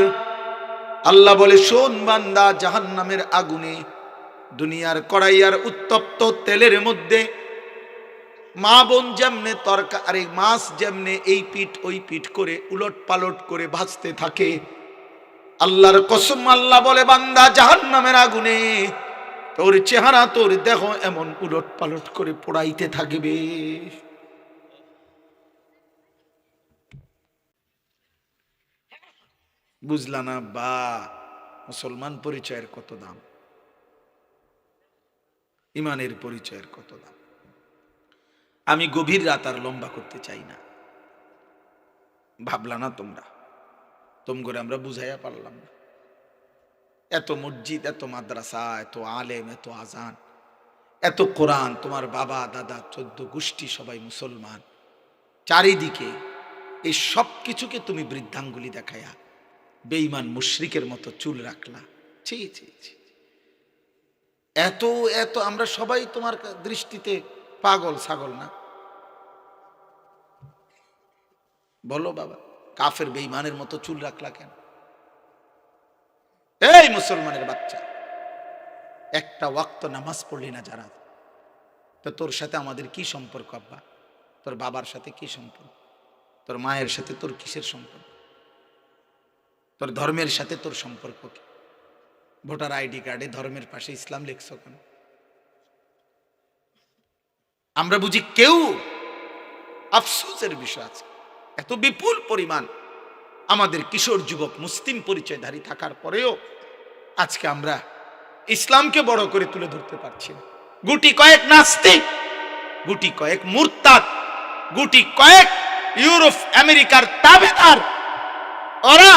আল্লাহ বলে শোন বান্দা, জাহান্নামের আগুনে, দুনিয়ার কড়াইয়ার উত্তপ্ত তেলের মধ্যে মা বোন যেমনে তরকারি মাছ যেমনে এই পিঠ ওই পিঠ করে উলট পালট করে ভাজতে থাকে, আল্লাহর কসম আল্লাহ বলে বান্দা জাহান্নামের আগুনে তোর চেহারা তোর দেহ এমন উলট পালট করে পোড়াইতে থাকবে। বুঝলা না বা মুসলমান পরিচয়ের কত দাম, ইমানের পরিচয়ের কত দাম। আমি গভীর রাত আর লম্বা করতে চাই না। ভাবলা না তোমরা, তোমরা আমরা বুঝাইয়া পারলাম না। এত মসজিদ, এত মাদ্রাসা, এত আলেম, এত আজান, এত কোরআন, তোমার বাবা দাদা 14 গোষ্ঠী সবাই মুসলমান, চারিদিকে এই সব কিছুকে তুমি বৃদ্ধাঙ্গুলি দেখাইয়া বেঈমান মুশরিকের মতো চুল রাখলা। ছি ছি ছি। এত এত আমরা সবাই তোমার দৃষ্টিতে পাগল ছাগল না? বলো বাবা, কাফের বেঈমানের মতো চুল রাখলা কেন? এই মুসলমানের বাচ্চা, একটা ওয়াক্ত নামাজ পড়লি না যারা, তো তোর সাথে আমাদের কি সম্পর্ক? আব্বা তোর বাবার সাথে কি সম্পর্ক? তোর মায়ের সাথে তোর কিসের সম্পর্ক? তোর ধর্মের সাথে তোর সম্পর্ক কি? ভোটার আইডি কার্ডে ধর্মের পাশে ইসলাম লিখছ কেন? আমরা বুঝি কেউ? আফসোসের বিষয় আছে, এত বিপুল পরিমাণ আমাদের কিশোর যুবক মুসলিম পরিচয়ধারী থাকার পরেও আজকে আমরা ইসলামকে বড় করে তুলে ধরতে পারছি না। গুটি কয়েক নাস্তিক, গুটি কয়েক মুরতাদ, গুটি কয়েক ইউরোপ আমেরিকার তাবেদার, ওরা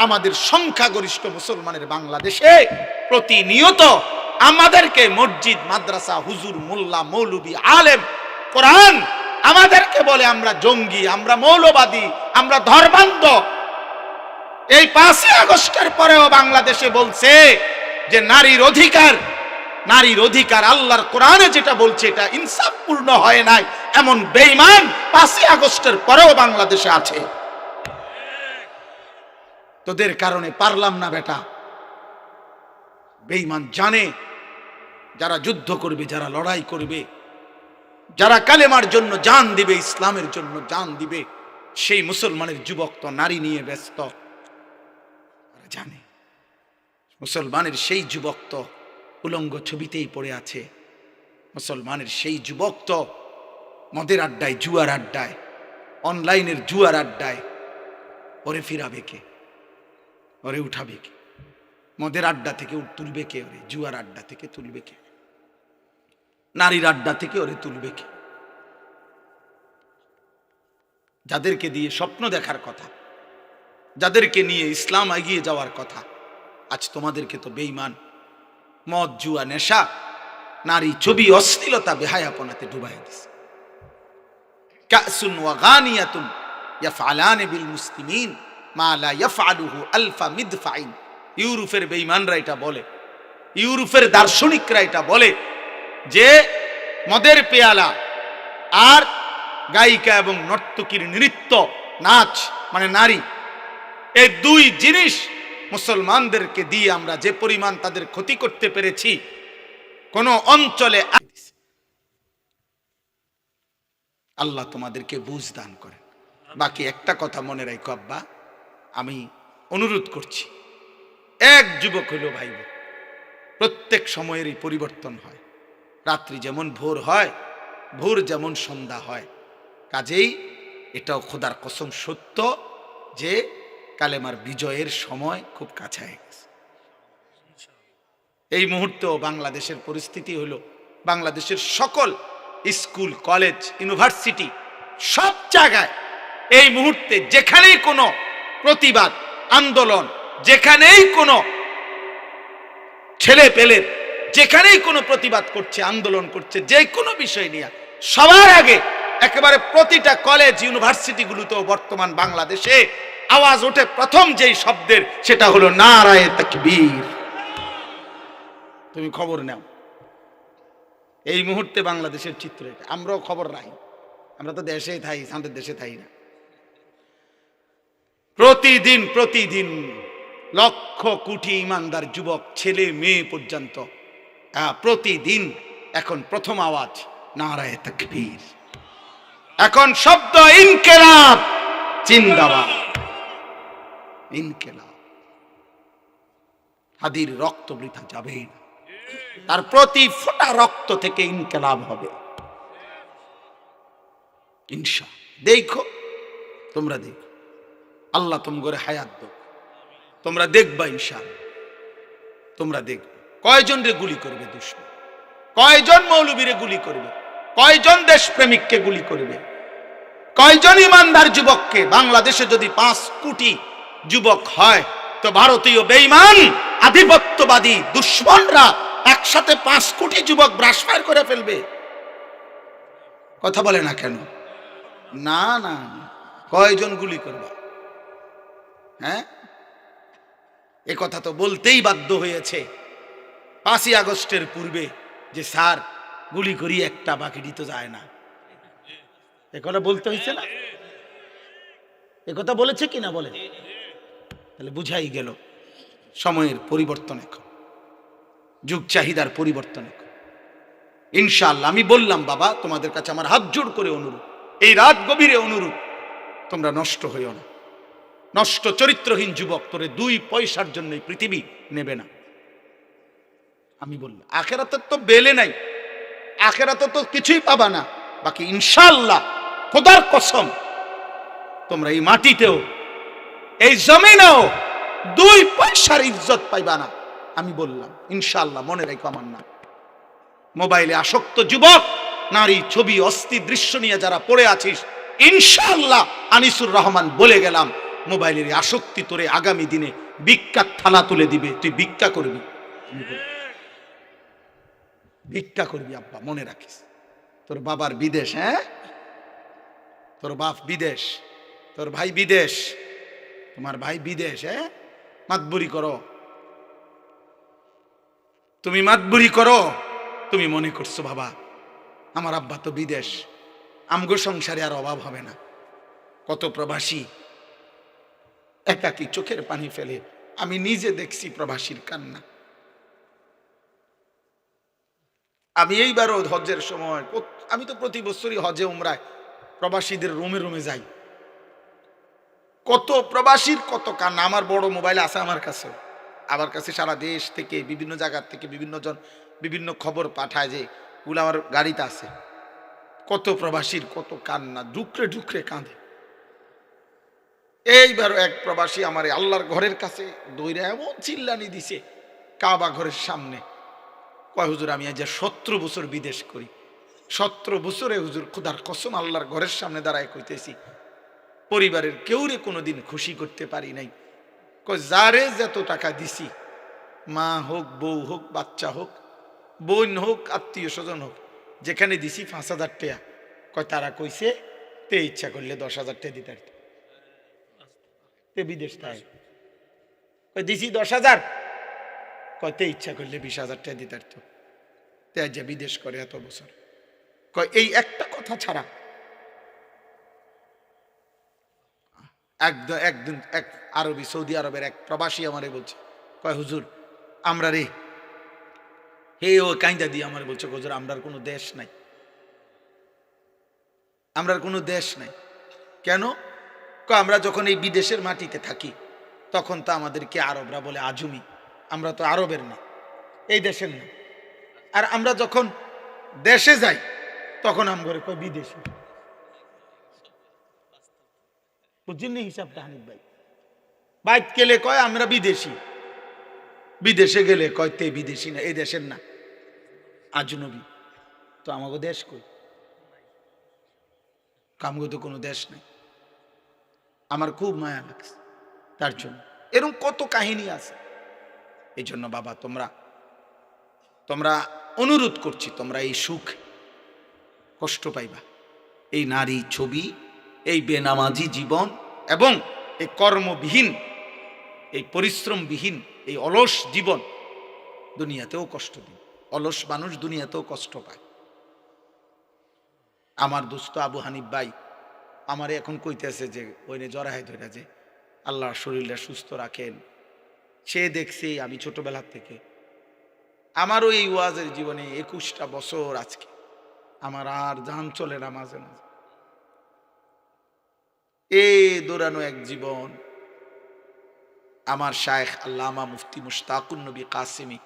আমাদের সংখ্যাগরিষ্ঠ মুসলমানের বাংলাদেশে প্রতিনিয়ত আমাদেরকে মসজিদ মাদ্রাসা হুজুর মোল্লা মৌলবী আলেম কোরআন আমাদেরকে বলে আমরা জঙ্গি, আমরা মৌলবাদী, আমরা ধর্মান্ধ। এই 5ই আগস্টের পরেও বাংলাদেশে বলছে যে নারীর অধিকার, নারীর অধিকার আল্লাহর কোরআনে যেটা বলছে এটা ইনসাফপূর্ণ হয় নাই, এমন বেঈমান 5ই আগস্টের পরেও বাংলাদেশে আছে। তোদের কারণে পারলাম না বেটা। বেঈমান জানে যারা যুদ্ধ করবে, যারা লড়াই করবে, যারা কালেমার জন্য জান দিবে, ইসলামের জন্য জান দিবে, সেই মুসলমানের যুবক তো নারী নিয়ে ব্যস্ত। জানে মুসলমানের সেই যুবক তো উলঙ্গ ছবিতেই পড়ে আছে। মুসলমানের সেই যুবক তো মদের আড্ডায়, জুয়ার আড্ডায়, অনলাইনের জুয়ার আড্ডায়। ওরে ফিরাবে কে? ওরে উঠাবে কে? মদের আড্ডা থেকে তুলবে কে? ওরে জুয়ার আড্ডা থেকে তুলবে কে? নারীর আড্ডা থেকে ওরে তুলবে কে? যাদেরকে দিয়ে স্বপ্ন দেখার কথা, যাদেরকে নিয়ে ইসলাম এগিয়ে যাওয়ার কথা, আজ তোমাদেরকে তো বেঈমান মদ জুয়া নেশা নারী ছবি অশ্লীলতা বেহায়াপনাতে ডুবাই দিছে। কাসুন ওয়া গানিয়াতুন ইয়াফআলান বিল মুসলিমিন মা লা ইয়াফআলুহু আলফা মিদফাইন। ইউরোপের বেঈমানরা এটা বলে, ইউরোপের দার্শনিকরা এটা বলে যে মদের পেয়ালা আর গায়িকা এবং নর্তকীর নৃত্য নাচ মানে নারী, এই দুই জিনিস মুসলমানদেরকে দিয়ে আমরা যে পরিমাণ তাদের ক্ষতি করতে পেরেছি কোন অঞ্চলে। আল্লাহ তোমাদেরকে বুঝ দান করেন। বাকি একটা কথা মনে রাখো আব্বা, আমি অনুরোধ করছি, এক যুবক হইল ভাইব, প্রত্যেক সময়েরই পরিবর্তন হয়। রাত্রি যেমন ভোর হয়, ভোর যেমন সন্ধ্যা হয়, কাজেই এটাও খোদার কসম সত্য যে কালেমার বিজয়ের সময় খুব কাছে গেছে। এই মুহূর্তেও বাংলাদেশের পরিস্থিতি হলো বাংলাদেশের সকল স্কুল, কলেজ, ইউনিভার্সিটি সব জায়গায় এই মুহূর্তে যেখানেই কোনো প্রতিবাদ আন্দোলন, যেখানেই কোনো ছেলে পেলের যেখানেই কোনো প্রতিবাদ করছে, আন্দোলন করছে, যে কোনো বিষয় নিয়ে সবার আগে একেবারে প্রতিটা কলেজ ইউনিভার্সিটিগুলোতেও বর্তমান বাংলাদেশে আওয়াজ ওঠে প্রথম যেই শব্দের, সেটা হলো নারায়ে তাকবীর। তুমি খবর নাও, এই মুহূর্তে বাংলাদেশের চিত্র এটা। আমরাও খবর নাই, আমরা তো দেশে থাই, আমাদের দেশে থাই না। প্রতিদিন লক্ষ কোটি ইমানদার যুবক, ছেলে মেয়ে পর্যন্ত প্রতিদিন এখন প্রথম আওয়াজ নারায়ে তাকবীর। এখন শব্দ ইনকিলাব জিন্দাবাদ। ইনকিলাব, হাদির রক্ত বৃথা যাবে না, তার প্রতি ফোঁটা রক্ত থেকে ইনকিলাব হবে ইনশাআল্লাহ। দেখো, তোমরা দেখো, আল্লাহ তোমরা হায়াত দাও, তোমরা দেখবা ইনশাআল্লাহ। তোমরা দেখবে কয়জন রে গুলি করবে দুশমন, কয়জন মৌলবীরে গুলি করবে, কয়জন দেশপ্রেমিককে গুলি করবে, কয়জন ইমানদার যুবককে। বাংলাদেশে যদি 5 কোটি যুবক হয়, তো ভারতীয় বেঈমান আধিপত্যবাদী দুশমনরা একসাথে 5 কোটি যুবক ব্রাশফায়ার করে ফেলবে। কথা বলে না কেন? না না, কয়জন গুলি করবা? হ্যাঁ, এ কথা তো বলতেই বাধ্য হয়েছে 5ই আগস্টের পূর্বে, যে স্যার গুলি করি একটা, বাকিটি তো যায় না। এ কথা বলতে হয়েছে না? এ কথা বলেছে কিনা বলে? তাহলে বুঝাই গেল সময়ের পরিবর্তন, এখন যুগ চাহিদার পরিবর্তন। এখন ইনশাআল্লাহ আমি বললাম, বাবা তোমাদের কাছে আমার হাত জোড় করে অনুরোধ, এই রাত গভীরে অনুরোধ, তোমরা নষ্ট হইও না। নষ্ট চরিত্রহীন যুবক তোরে 2 পয়সার জন্য পৃথিবী নেবে না। আমি বললাম আখেরাতে তো বেলে নাই, আখেরাতে তো কিছুই পাবা না, বাকি ইনশাআল্লাহ খোদার কসম তোমরা এই মাটিতেও এই জমিনেও 2 পয়সার ইজ্জত পাইবা না। আমি বললাম ইনশাআল্লাহ, মনে রাখো আমার নাম। মোবাইলে আসক্ত যুবক, নারী ছবি, অস্থির দৃশ্য নিয়ে যারা পড়ে আছিস, ইনশাআল্লাহ আনিসুর রহমান বলে গেলাম, মোবাইলের আসক্তি তোরে আগামী দিনে ভিক্ষার থালা তুলে দিবে। তুই ভিক্ষা করবি, ভিক্ষা করবি আব্বা, মনে রাখিস। তোর বাবার বিদেশ, হ্যাঁ, তোর বাপ বিদেশ, তোর ভাই বিদেশ, তোমার ভাই বিদেশ, হ্যাঁ, মাতবুরি করো, তুমি মাতবুরি করো। তুমি মনে করছো বাবা আমার আব্বা তো বিদেশ, আমগো সংসারে আর অভাব হবে না। কত প্রবাসী একাকী চোখের পানি ফেলে, আমি নিজে দেখছি প্রবাসীর কান্না। আমি এইবারও হজের সময়, আমি তো প্রতি বছরই হজে উমরায় প্রবাসীদের রুমে রুমে যাই, কত প্রবাসীর কত কান্না। আমার বড় মোবাইল আছে আমার কাছে সারা দেশ থেকে, বিভিন্ন জায়গার থেকে বিভিন্ন জন বিভিন্ন খবর পাঠায়, যে ওগুলো আমার গাড়িতে আছে। কত প্রবাসীর কত কান্না, ঢুকরে ঢুকরে কাঁদে। এইবার এক প্রবাসী আমার আল্লাহর ঘরের কাছে দইরা এমন চিল্লানি দিছে কাবা ঘরের সামনে, কয় হুজুর আমি আজ 17 বছর বিদেশ করি, 17 বছরে হুজুর খোদার কসম আল্লাহর ঘরের সামনে দাঁড়ায় কইতেছি, পরিবারের কেউরে কোনোদিন খুশি করতে পারি নাই। কয় যারে যত টাকা দিছি, মা হোক, বউ হোক, বাচ্চা হোক, বোন হোক, আত্মীয় স্বজন হোক, যেখানে দিছি 5,000 টাকা, কয় তারা কইছে তে ইচ্ছা করলে 10,000 টাকা দিতে পারত, তে বিদেশ থাকে। কয় দিছি 10,000, কয় তে ইচ্ছা করলে 20,000 টাকা দিতে পারত, তে আজ বিদেশ করে এত বছর। কয় এই একটা কথা ছাড়া একদিন এক আরবি, সৌদি আরবের এক প্রবাসী আমারে বলছে, কয় হুজুর আমরা রে, হে ও কাইন্দা দিয়ে আমার বলছে, হুজুর আমরার কোনো দেশ নাই, আমরার কোনো দেশ নাই। কেন? আমরা যখন এই বিদেশের মাটিতে থাকি তখন তো আমাদেরকে আরবরা বলে আজমি, আমরা তো আরবের না, এই দেশের না। আর আমরা যখন দেশে যাই তখন আমরা কই বিদেশি। বুঝছেন না হিসাবটা হানিফ ভাই? বাইত গেলে কয় আমরা বিদেশি, বিদেশে গেলে কয় তে বিদেশি না, এই দেশের না, আজনবী। তো আমাকে দেশ কই? কামগো তো কোনো দেশ নেই। আমার খুব মায়া লাগছে তার জন্য। এরকম কত কাহিনী আছে। এই জন্য বাবা তোমরা তোমরা অনুরোধ করছি, তোমরা এই সুখ কষ্ট পাইবা, এই নারী ছবি, এই বেনামাজি জীবন এবং এই কর্মবিহীন, এই পরিশ্রমবিহীন, এই অলস জীবন দুনিয়াতেও কষ্ট দিন। অলস মানুষ দুনিয়াতেও কষ্ট পায়। আমার দোস্ত আবু হানিফ ভাই আমারে এখন কইতেছে যে ওইনে জরাহাই ধরে যে আল্লাহ শরীরটা সুস্থ রাখেন। সে দেখছি আমি ছোটবেলার থেকে, আমারও এই ওয়াজের জীবনে 21টা বছর আজকে, আমার আর জান চলে না মাঝে মাঝে। দৌড়ানো এক জীবন। আমার শায়েখ আল্লামা মুফতি মুশতাকুন নবী কাসেমি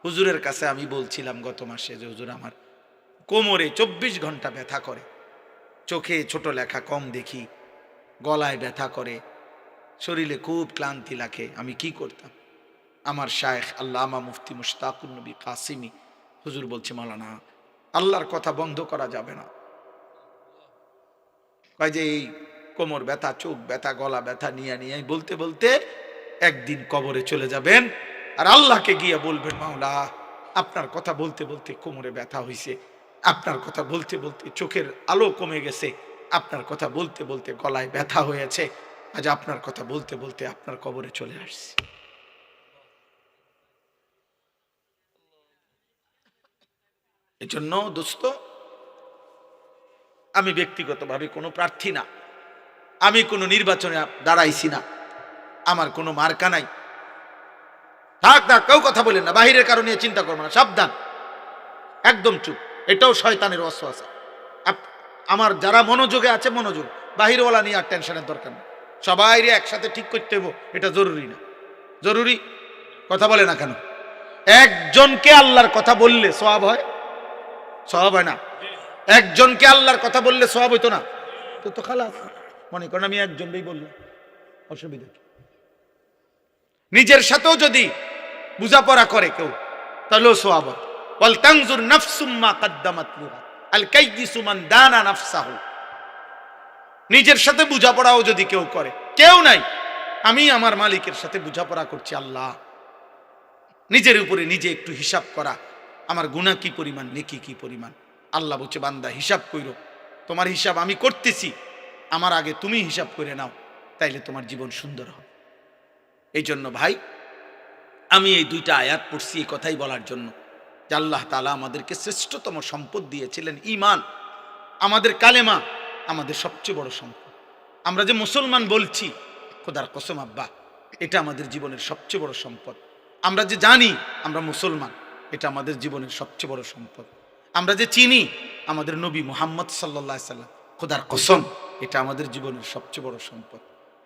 হুজুরের কাছে আমি বলছিলাম গত মাসে যে হুজুর আমার কোমরে 24 ঘন্টা ব্যথা করে, চোখে ছোট লেখা কম দেখি, গলায় ব্যথা করে, শরীরে খুব ক্লান্তি লাগে, আমি কি করতাম? আমার শায়েখ আল্লামা মুফতি মুশতাকুন নবী কাসেমি হুজুর বলছে, মাওলানা আল্লাহর কথা বন্ধ করা যাবে না। কয় যে এই কোমর ব্যথা, চোখ ব্যথা, গলা ব্যথা নিয়ে নিয়ে বলতে বলতে একদিন কবরে চলে যাবেন আর আল্লাহকে গিয়ে বলবেন, মাওলা আপনার কথা বলতে বলতে কোমরে ব্যথা হইছে, আপনার কথা বলতে বলতে চোখের আলো কমে গেছে, আপনার কথা বলতে বলতে গলায় ব্যথা হয়েছে, আজ আপনার কথা বলতে বলতে আপনার কবরে চলে আসছে। এজন্য দোস্ত, আমি ব্যক্তিগতভাবে কোনো প্রার্থী না, আমি কোনো নির্বাচনে দাঁড়াইছি না, আমার কোনো মার্কা নাই। থাক থাক, কেউ কথা বলেন না, বাহিরের কারণে চিন্তা করবো না, সাবধান, একদম চুপ। এটাও শয়তানের ওয়াসওয়াসা। আমার যারা মনোযোগে আছে মনোযোগ, বাহিরওয়ালা নিয়ে আর টেনশনের দরকার নেই। সবাই একসাথে ঠিক করতে হবো এটা জরুরি না। জরুরি? কথা বলে না কেন? একজনকে আল্লাহর কথা বললে সওয়াব হয়? সওয়াব হয় না? একজনকে আল্লাহর কথা বললে সওয়াব হইতো না? তো খালাস, মনে করেন আমি একজনকেই বললাম, অসুবিধা কি? নিজের সাথেও যদি বুঝাপড়া করে কেউ তাহলেও সওয়াব হয়। ওয়াল তানজুর নাফসুম মা কদ্দামাত লিগাদ আল কাইয়িসু মান দানা নাফসাহু। নিজের সাথে বুঝাপড়াও যদি কেউ করে, কেউ নাই, আমি আমার মালিকের সাথে বুঝাপড়া করছি আল্লাহ, নিজের উপরে নিজে একটু হিসাব করা, আমার গুনাহ কি পরিমাণ, নেকি কি পরিমাণ। আল্লাহ বলছে, বান্দা হিসাব কইরো, তোমার হিসাব আমি করতেছি, আমার আগে তুমি হিসাব করে নাও, তাইলে তোমার জীবন সুন্দর হবে। এই জন্য ভাই, আমি এই দুইটা আয়াত পড়ছি এই কথাই বলার জন্য যে আল্লাহ তাআলা আমাদেরকে শ্রেষ্ঠতম সম্পদ দিয়েছিলেন ঈমান। আমাদের কালেমা আমাদের সবচেয়ে বড় সম্পদ। আমরা যে মুসলমান বলছি, খোদার কসম আব্বা, এটা আমাদের জীবনের সবচেয়ে বড় সম্পদ। আমরা যে জানি আমরা মুসলমান, এটা আমাদের জীবনের সবচেয়ে বড় সম্পদ। আমরা যে চিনি আমাদের নবী মুহাম্মদ সাল্লাল্লাহু আলাইহি সাল্লাম, খোদার কসম এটা আমাদের জীবনের সবচেয়ে বড় সম্পদ।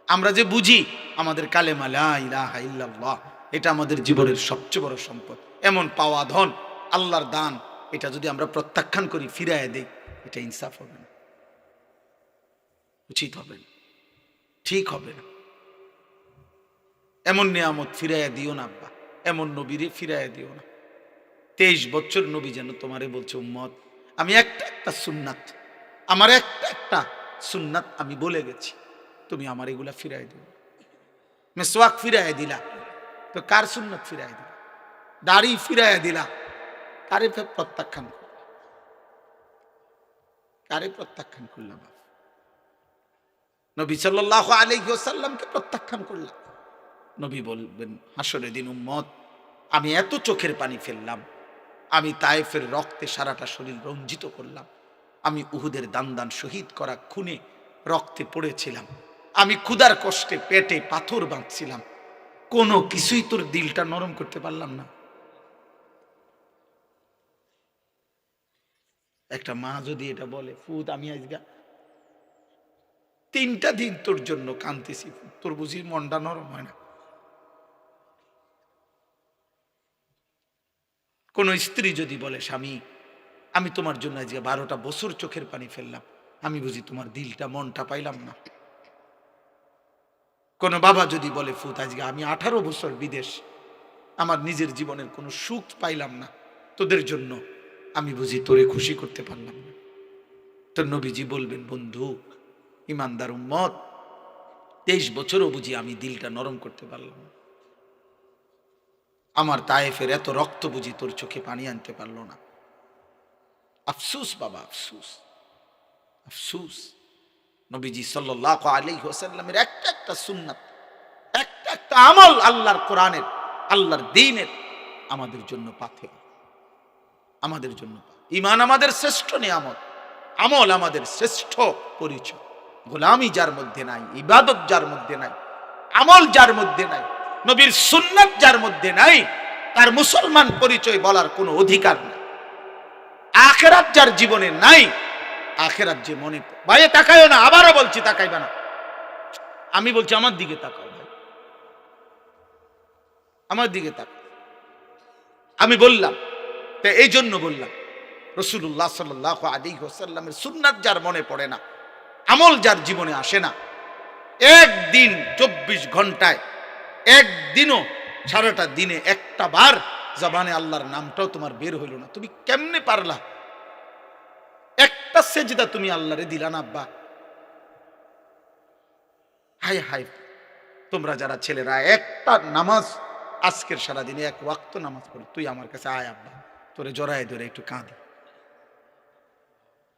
আমরা যে বুঝি আমাদের কালেমা লা ইলাহা ইল্লাল্লাহ, এটা আমাদের জীবনের সবচেয়ে বড় সম্পদ। এমন পাওয়া ধন, আল্লাহর দান, এটা যদি আমরা প্রত্যাখ্যান করি, ফিরাইয়া দেই, এটা ইনসাফ হবে না, উচিত হবে না, ঠিক হবে না। এমন নিয়ামত ফিরাইয়া দিও না আব্বা, এমন নবীরে ফিরাইয়া দিও না। 23 বছর নবী যেন তোমারে বলছে, উম্মত আমি একটা সুন্নাত, আমার একটা সুন্নাত আমি বলে গেছি, তুমি আমার এগুলা ফিরাই দিও। মেসওয়াক ফিরাই দিলা, তো কার সুন্নাত ফিরাই দিলা? দাড়ি ফিরাই দিলা, কারে প্রত্যাখ্যান করলা? কারে প্রত্যাখ্যান করলাম? নবী সাল্লাল্লাহু আলাইহি ওয়াসাল্লামকে প্রত্যাখ্যান করলাম। নবী বলবেন হাসরের দিন, উম্মত আমি এত চোখের পানি ফেললাম, আমি তায়েফের রক্তে সারাটা শরীর রঞ্জিত করলাম, আমি উহুদের দান শহীদ করা খুনে রক্তে পড়েছিলাম, আমি ক্ষুধার কষ্টে পেটে পাথর বাঁধছিলাম, কোনো কিছুই তোর দিলটা নরম করতে পারলাম না। একটা মা যদি এটা বলে, ফুদ আমি আজকে 3টা দিন তোর জন্য কাঁদতেছি, তোর বুঝি মনটা নরম হয় না? কোন স্ত্রী যদি বলে, স্বামী আমি তোমার জন্য আজকে 12টা বছর চোখের পানি ফেললাম, আমি বুঝি তোমার দিলটা মনটা পাইলাম না? কোন বাবা যদি বলে, ফুত আজকে আমি 18 বছর বিদেশ, আমার নিজের জীবনের কোনো সুখ পাইলাম না, তোদের জন্য আমি বুঝি তোরে খুশি করতে পারলাম না। তো নবীজি বলবেন, বন্ধু ইমানদার উম্মত, 23 বছরও বুঝি আমি দিলটা নরম করতে পারলাম না। আমার তায়েফের এত রক্ত বুঝি তোর চোখে পানি আনতে পারলো না। আফসুস বাবা, আফসুস, আফসুস। নবীজি সাল্লাল্লাহু আলাইহি ওয়াসাল্লামের একটা একটা সুন্নাত, একটা একটা আমল আল্লাহর কোরআনের, আল্লাহর দ্বীনের আমাদের জন্য পাথেয়, আমাদের জন্য। ঈমান আমাদের শ্রেষ্ঠ নিয়ামত, আমল আমাদের শ্রেষ্ঠ পরিচয়। গোলামি যার মধ্যে নাই, ইবাদত যার মধ্যে নাই, আমল যার মধ্যে নাই, নবীর সুন্নাত যার মধ্যে নাই, তার মুসলমান পরিচয় বলার কোনো অধিকার নেই। আখিরাত যার জীবনে নাই, আখিরাত যে মনে, ভাই তাকায়ও না, আবারও বলছি তাকাইবা না। আমি বলছি আমার দিকে তাকাও ভাই, আমার দিকে তাকাও। আমি বললাম, তো এই জন্য বললাম, রাসূলুল্লাহ সাল্লাল্লাহু আলাইহি ওয়াসাল্লামের সুন্নাত যার মনে পড়ে না, আমল যার জীবনে আসে না, একদিন 24 ঘন্টায় একদিনও সারাটা দিনে একটা বার জবানে আল্লাহর নামটাও তোমার বের হইল না, তুমি কেমনে পারলা? একটা সেজদা তুমি আল্লাহরে দিলা না আব্বা? হায় হায়, তোমরা যারা ছেলেরা একটা নামাজ আজকের সারাদিনে এক ওয়াক্ত নামাজ পড়ো, তুই আমার কাছে আয় আব্বা, তোরে জড়ায় ধরে একটু কাঁদি।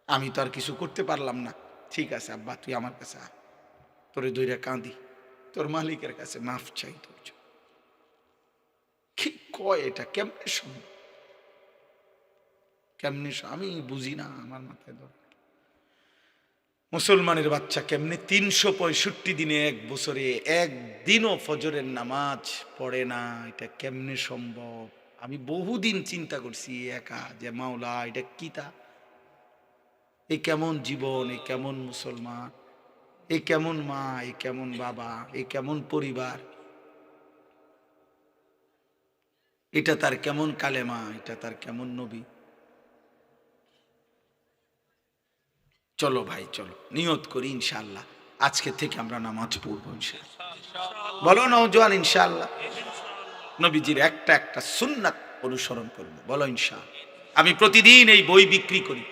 আমি তো আর কিছু করতে পারলাম না, ঠিক আছে আব্বা তুই আমার কাছে আয়, তোরে ধরে কাঁদি, তোর মালিকের কাছে মাফ চাই তোর জন্য। কি কয় এটা? কেমনে সম্ভব? কেমনে? আমি বুঝি না, আমার মাথায় ধর। মুসলমানের বাচ্চা কেমনে 365 দিনে এক বছরে একদিনও ফজরের নামাজ পড়ে না? এটা কেমনে সম্ভব? আমি বহুদিন চিন্তা করছি একা, যে মাওলা এটা কি? তা এই কেমন জীবন, এই কেমন মুসলমান, এই কেমন মা, এই কেমন বাবা, এই কেমন পরিবার, এটা তার কেমন কালেমা, এটা তার কেমন নবী। চলো ভাই চলো, নিয়ত করি ইনশাআল্লাহ আজকে থেকে আমরা নামাজ পড়বো ইনশাআল্লাহ। বলো নওজোয়ান ইনশাআল্লাহ নবীজির একটা একটা সুন্নাত অনুসরণ করব, বলো ইনশাআল্লাহ। আমি প্রতিদিন এই বই বিক্রি করি,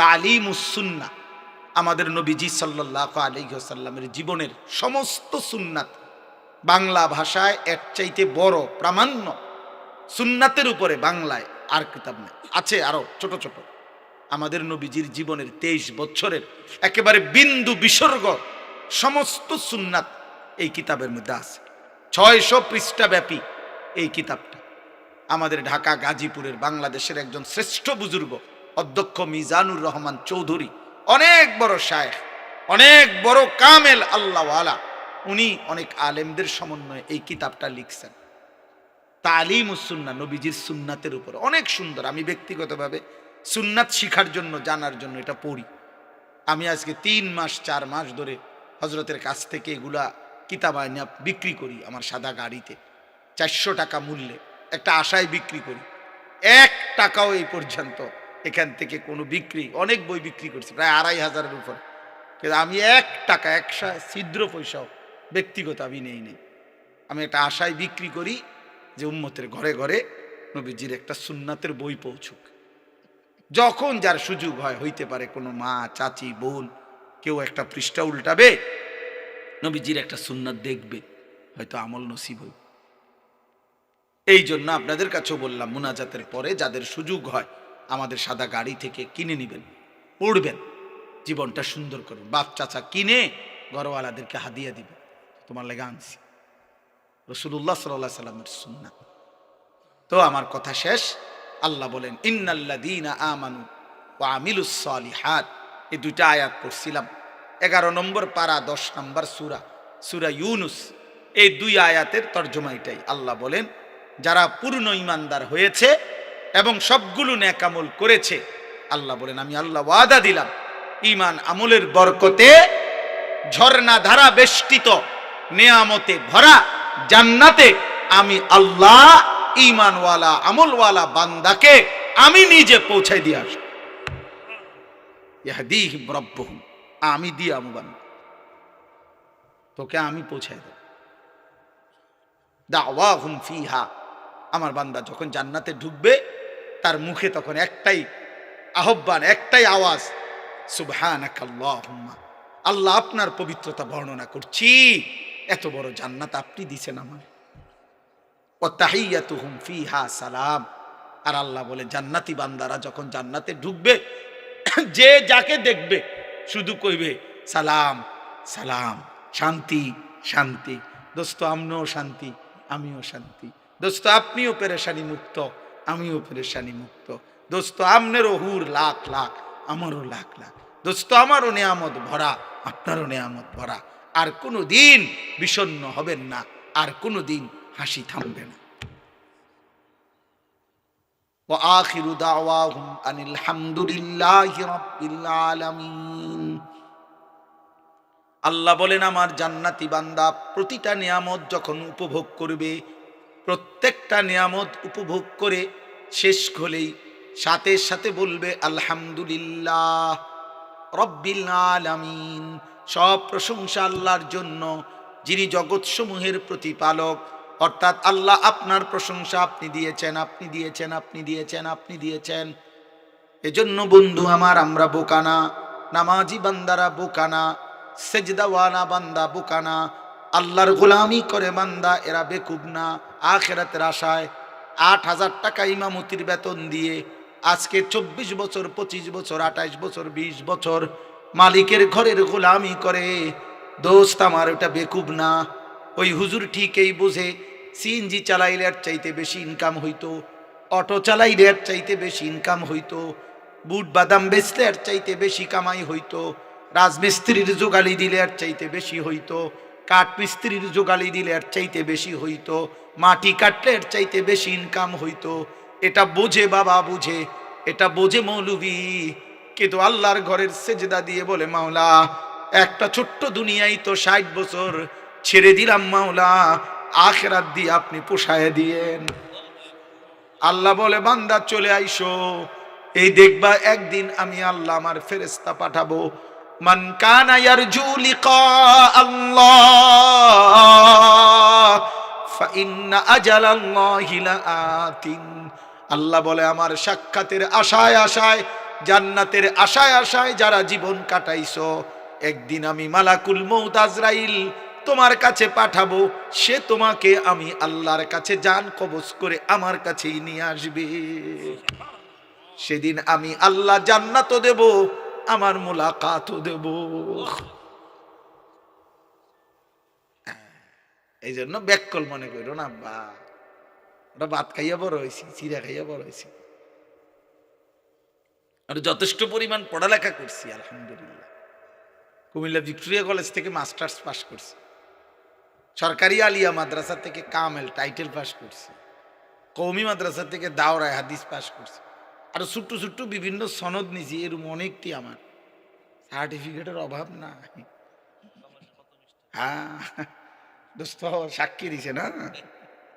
তালিমুস সুন্নাহ। আমাদের নবীজি সাল্লাল্লাহু আলাইহি ওয়াসাল্লামের জীবনের সমস্ত সুন্নাত বাংলা ভাষায় এর চাইতে বড় প্রামাণ্য সুন্নাতের উপরে বাংলায় আর কিতাব নেই। আছে আরো ছোট ছোট। আমাদের নবীজির জীবনের 23 বছরের একেবারে বিন্দু বিসর্গ সমস্ত সুন্নাত এই কিতাবের মধ্যে আছে। 600 পৃষ্ঠা ব্যাপী এই কিতাবটা। আমাদের ঢাকা গাজীপুরের বাংলাদেশের একজন শ্রেষ্ঠ বুজুর্গ অধ্যক্ষ মিজানুর রহমান চৌধুরী, অনেক বড় শায়েখ, অনেক বড় কামেল আল্লাহওয়ালা, উনি অনেক আলেমদের সমন্বয়ে এই কিতাবটা লিখছেন। তালিমুস সুন্নাহ, নবীজির সুন্নাতের উপর, অনেক সুন্দর। আমি ব্যক্তিগতভাবে সুন্নাত শিখার জন্য, জানার জন্য এটা পড়ি। আমি আজকে 3 মাস 4 মাস ধরে হজরতের কাছ থেকে এগুলা কিতাব আইনা বিক্রি করি আমার সাদা গাড়িতে 400 টাকা মূল্যে, একটা আশায় বিক্রি করি। 1 টাকাও এই পর্যন্ত এখান থেকে কোনো বিক্রি, অনেক বই বিক্রি করছি প্রায় 2500-এর উপর, কিন্তু আমি 1 টাকা, 1 ছিদ্র পয়সাও ব্যক্তিগত আমি নেই। আমি একটা আশায় বিক্রি করি যে উম্মতের ঘরে ঘরে নবীজির একটা সুন্নাতের বই পৌঁছুক। যখন যার সুযোগ হয়, হইতে পারে কোনো মা, চাচি, বোন কেউ একটা পৃষ্ঠা উল্টাবে, নবীজির একটা সুন্নাত দেখবে, হয়তো আমল নসিব হইবে। এই জন্য আপনাদের কাছেও বললাম, মুনাজাতের পরে যাদের সুযোগ হয় আমাদের সাদা গাড়ি থেকে কিনে নেবেন, পড়বেন, জীবনটা সুন্দর করবেন। বাপ চাচা কিনে ঘরওয়ালাদেরকে হাদিয়া দিবে, তোমার লেগে আনছি, রাসূলুল্লাহ সাল্লাল্লাহু আলাইহি সাল্লামের সুন্নাত। তো আমার কথা শেষ। আল্লাহ বলেন ইন্নাল্লাযীনা আমানু ওয়া আমিলুস সালিহাত, এই 2টা আয়াত পড়ছিলাম। 11 নম্বর পারা 10 নম্বর সূরা, সূরা ইউনুস। এই 2 আয়াতের তরজমা এটাই। আল্লাহ বলেন যারা পূর্ণ ঈমানদার হয়েছে এবং সবগুলো নেক আমল করেছে, আল্লাহ বলেন আমি আল্লাহ ওয়াদা দিলাম ঈমান আমলের বরকতে ঝর্ণা ধারা বেষ্টিত নেয়ামতে ভরা জান্নাতে আমি আল্লাহ ঈমানওয়ালা আমলওয়ালা বান্দাকে আমি নিজে পৌঁছাই দিয়ে আসব। ইয়াহদিহিম রাব্বুহুম, আমি দিয়ে আমবান, তোকে আমি পৌঁছাই দেব। দাওয়াহুম ফিহা, আমার বান্দা যখন জান্নাতে ঢুকবে তার মুখে তখন একটাই আহ্বান, একটাই আওয়াজ, সুবহানাকাল্লাহুম্মা। আল্লাহ আপনার পবিত্রতা বর্ণনা করছি, এত বড় জান্নাত আপনি দিছেন আমার। ওয়া তাহিয়াতুহুম ফিহা সালাম। আর আল্লাহ বলে জান্নাতি বান্দারা যখন জান্নাতে ঢুকবে, যে যাকে দেখবে শুধু কইবে সালাম সালাম, শান্তি শান্তি। দোস্ত আমরাও শান্তি, আমিও শান্তি। দোস্ত আপনিও পেরেশানি মুক্ত, আমিও পেরেশানি মুক্ত। দোস্ত আমনেরও হুর লাখ লাখ, আমারও লাখ লাখ। দোস্ত আমারও নেয়ামত ভরা, আপনারও নেয়ামত ভরা। আর কোনো দিন বিষণ্ণ হবেন না, আর কোনো দিন হাসি থামবে না। وآخر دعواهم أن الحمد لله رب العالمين। আল্লাহ বলেন আমার জান্নাতি বান্দা প্রতিটা নিয়ামত যখন উপভোগ করবে, প্রত্যেকটা নিয়ামত উপভোগ করে শেষ হলেই সাথে সাথে বলবে আলহামদুলিল্লাহ রব্বিল আলামিন। সব প্রশংসা আল্লাহর জন্য, যিনি জগৎসমূহের প্রতিপালক। অর্থাৎ আল্লাহ আপনার প্রশংসা আপনি দিয়েছেন, আপনি দিয়েছেন, আপনি দিয়েছেন, আপনি দিয়েছেন। এজন্য বন্ধু আমার, আমরা বোকানা, নামাজি বান্দারা বোকানা, সেজদাওয়ালা বান্দা বোকানা, আল্লাহর গোলামি করে বান্দা এরা বেকুব না। আখিরাতের আশায় 8,000 টাকা ইমামতির বেতন দিয়ে আজকে 24 বছর, 25 বছর, 28 বছর, 20 বছর মালিকের ঘরের গোলামি করে। দোস্ত আমার, ওটা বেকুব না। ওই হুজুর ঠিকই বোঝে সিএনজি চালাইলে এর চাইতে বেশি ইনকাম হইতো, অটো চালাইলে এর চাইতে বেশি ইনকাম হইতো, বুট বাদাম বেচলে এর চাইতে বেশি কামাই হইতো, রাজমিস্ত্রির জোগালি দিলে এর চাইতে বেশি হইতো, কাঠ মিস্ত্রির জোগালি দিলে এর চাইতে বেশি হইতো, মাটি কাটলে এর চাইতে বেশি ইনকাম হইতো। এটা বোঝে বাবা, বুঝে, এটা বোঝে মৌলবি। কিন্তু আল্লাহর ঘরের সেজদা দিয়ে বলে মাওলা একটা ছোট্ট দুনিয়াই তো 60 বছর ছেড়ে দিলাম মাওলা, আখিরাত দিয়ে আপনি পোষায় দিয়েন। আল্লাহ বলে বান্দা চলে আইসো, এই দেখবা একদিন আমি আল্লাহ আমার ফেরেশতা পাঠাবো। মান কানা ইয়ারজু লিকা আল্লাহ ফা ইন্না আজালাল্লাহি লাআতিন। আল্লাহ বলে আমার সাক্ষাতের আশায় আশায়, জান্নাতের আশায় আশায় যারা জীবন কাটাইছো, একদিন আমি মালাকুল মউত আজরাইল তোমার কাছে পাঠাবো। সে তোমাকে আমি আল্লাহর কাছে জান কবজ করে আমার কাছেই নিয়ে আসবে। সেদিন আমি আল্লাহ জান্নাতও দেব, আমার মুলাকাতও দেব। এই জন্য ব্যাককল মনে করো না, বা ওরা ভাত খাইয়া বড় হয়েছি, চিরা খাইয়া বড় হয়েছি, আর যথেষ্ট পরিমাণ পড়ালেখা করছি আলহামদুলিল্লাহ। কুমিল্লা ভিক্টোরিয়া কলেজ থেকে মাস্টার্স পাস করছি, সরকারি আলিয়া মাদ্রাসা থেকে কামেল টাইটেল পাস করছি, কওমি মাদ্রাসা থেকে দাওরায় হাদিস পাস করছি, আর ছোট্ট ছোট্ট বিভিন্ন সনদ নিছি। এরকম অনেকটি আমার সার্টিফিকেটের অভাব নাই। হ্যাঁ দোস্ত সাক্ষী দিছে না।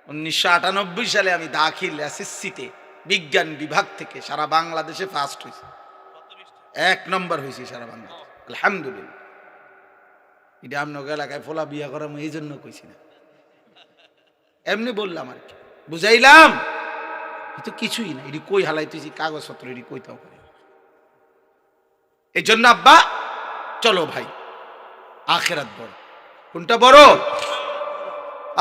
1998 সালে আমি দাখিল এসএসসিতে বিজ্ঞান বিভাগ থেকে সারা বাংলাদেশে ফার্স্ট হয়েছি, 1 নম্বর হয়েছি সারা বাংলাদেশ আলহামদুলিল্লাহ। এটা আপনার এলাকায় ফোলা বিয়া করা এই জন্য কইছি না, এমনি বললাম আর কি, বুঝাইলাম। তো কিছুই না, এটি কই হালাইতেছি কাগজপত্র, এটি কইতাও পারি। এই জন্য আব্বা চলো ভাই, আখিরাত বড়। কোনটা বড়?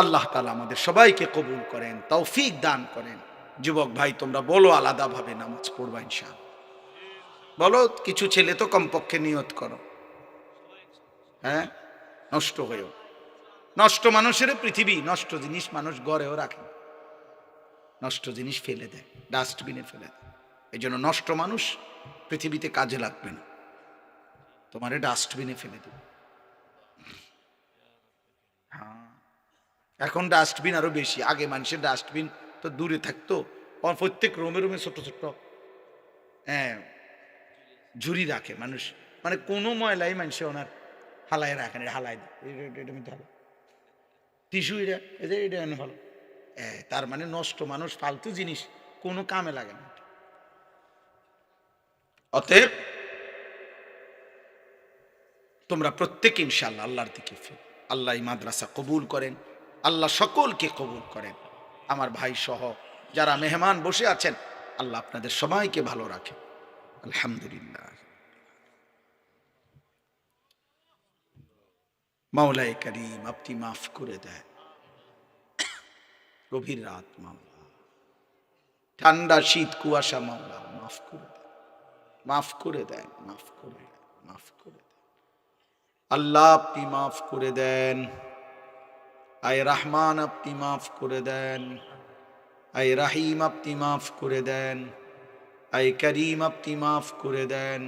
আল্লাহ তাআলা আমাদের সবাইকে কবুল করেন, তৌফিক দান করেন। যুবক ভাই তোমরা বলো আলাদা ভাবে নামাজ পড়বা ইনশাআল্লাহ। বলো কিছু ছেলে তো কমপক্ষে নিয়ত করো। হ্যাঁ, নষ্ট হয়েও, নষ্ট মানুষের পৃথিবী, নষ্ট জিনিস মানুষ গড়েও রাখে, নষ্ট জিনিস ফেলে দেয়, ডাস্টবিনে ফেলে দেয়। এই জন্য নষ্ট মানুষ পৃথিবীতে কাজে লাগবে না, তোমারে ডাস্টবিনে ফেলে দেবে। হ্যাঁ, এখন ডাস্টবিন আরো বেশি। আগে মানুষের ডাস্টবিন তো দূরে থাকতো, প্রত্যেক রুমে রুমে ছোট ছোট হ্যাঁ ঝুড়ি রাখে মানুষ, মানে কোনো ময়লাই মানুষে ওনার হালায় রাখেন, হালায় দেয়, টিস্যু এটা এটা ভালো। তার মানে নষ্ট মানুষ, ফালতু জিনিস কোনো কামে লাগে না। অতএব তোমরা প্রত্যেকে ইনশাআল্লাহ আল্লাহর দিকে ফির। আল্লাহ এই মাদ্রাসা কবুল করেন, আল্লাহ সকলকে কবুল করেন। আমার ভাই সহ যারা মেহমান বসে আছেন, আল্লাহ আপনাদের সবাইকে ভালো রাখেন। আলহামদুলিল্লাহ। মাওলায়ে কারীম আপনি মাফ করে দেন। গভীর রাত মাওলা, ঠান্ডা শীত কুয়াশা মাওলা মাফ করে দেন, মাফ করে দেন, মাফ করে দেন, মাফ করে দেন। আল্লাহ আপনি মাফ করে দেন। আয় রহমান আপনি মাফ করে দেন। আয় রাহিম আপনি মাফ করে দেন। আয় করিম আপনি মাফ করে দেন।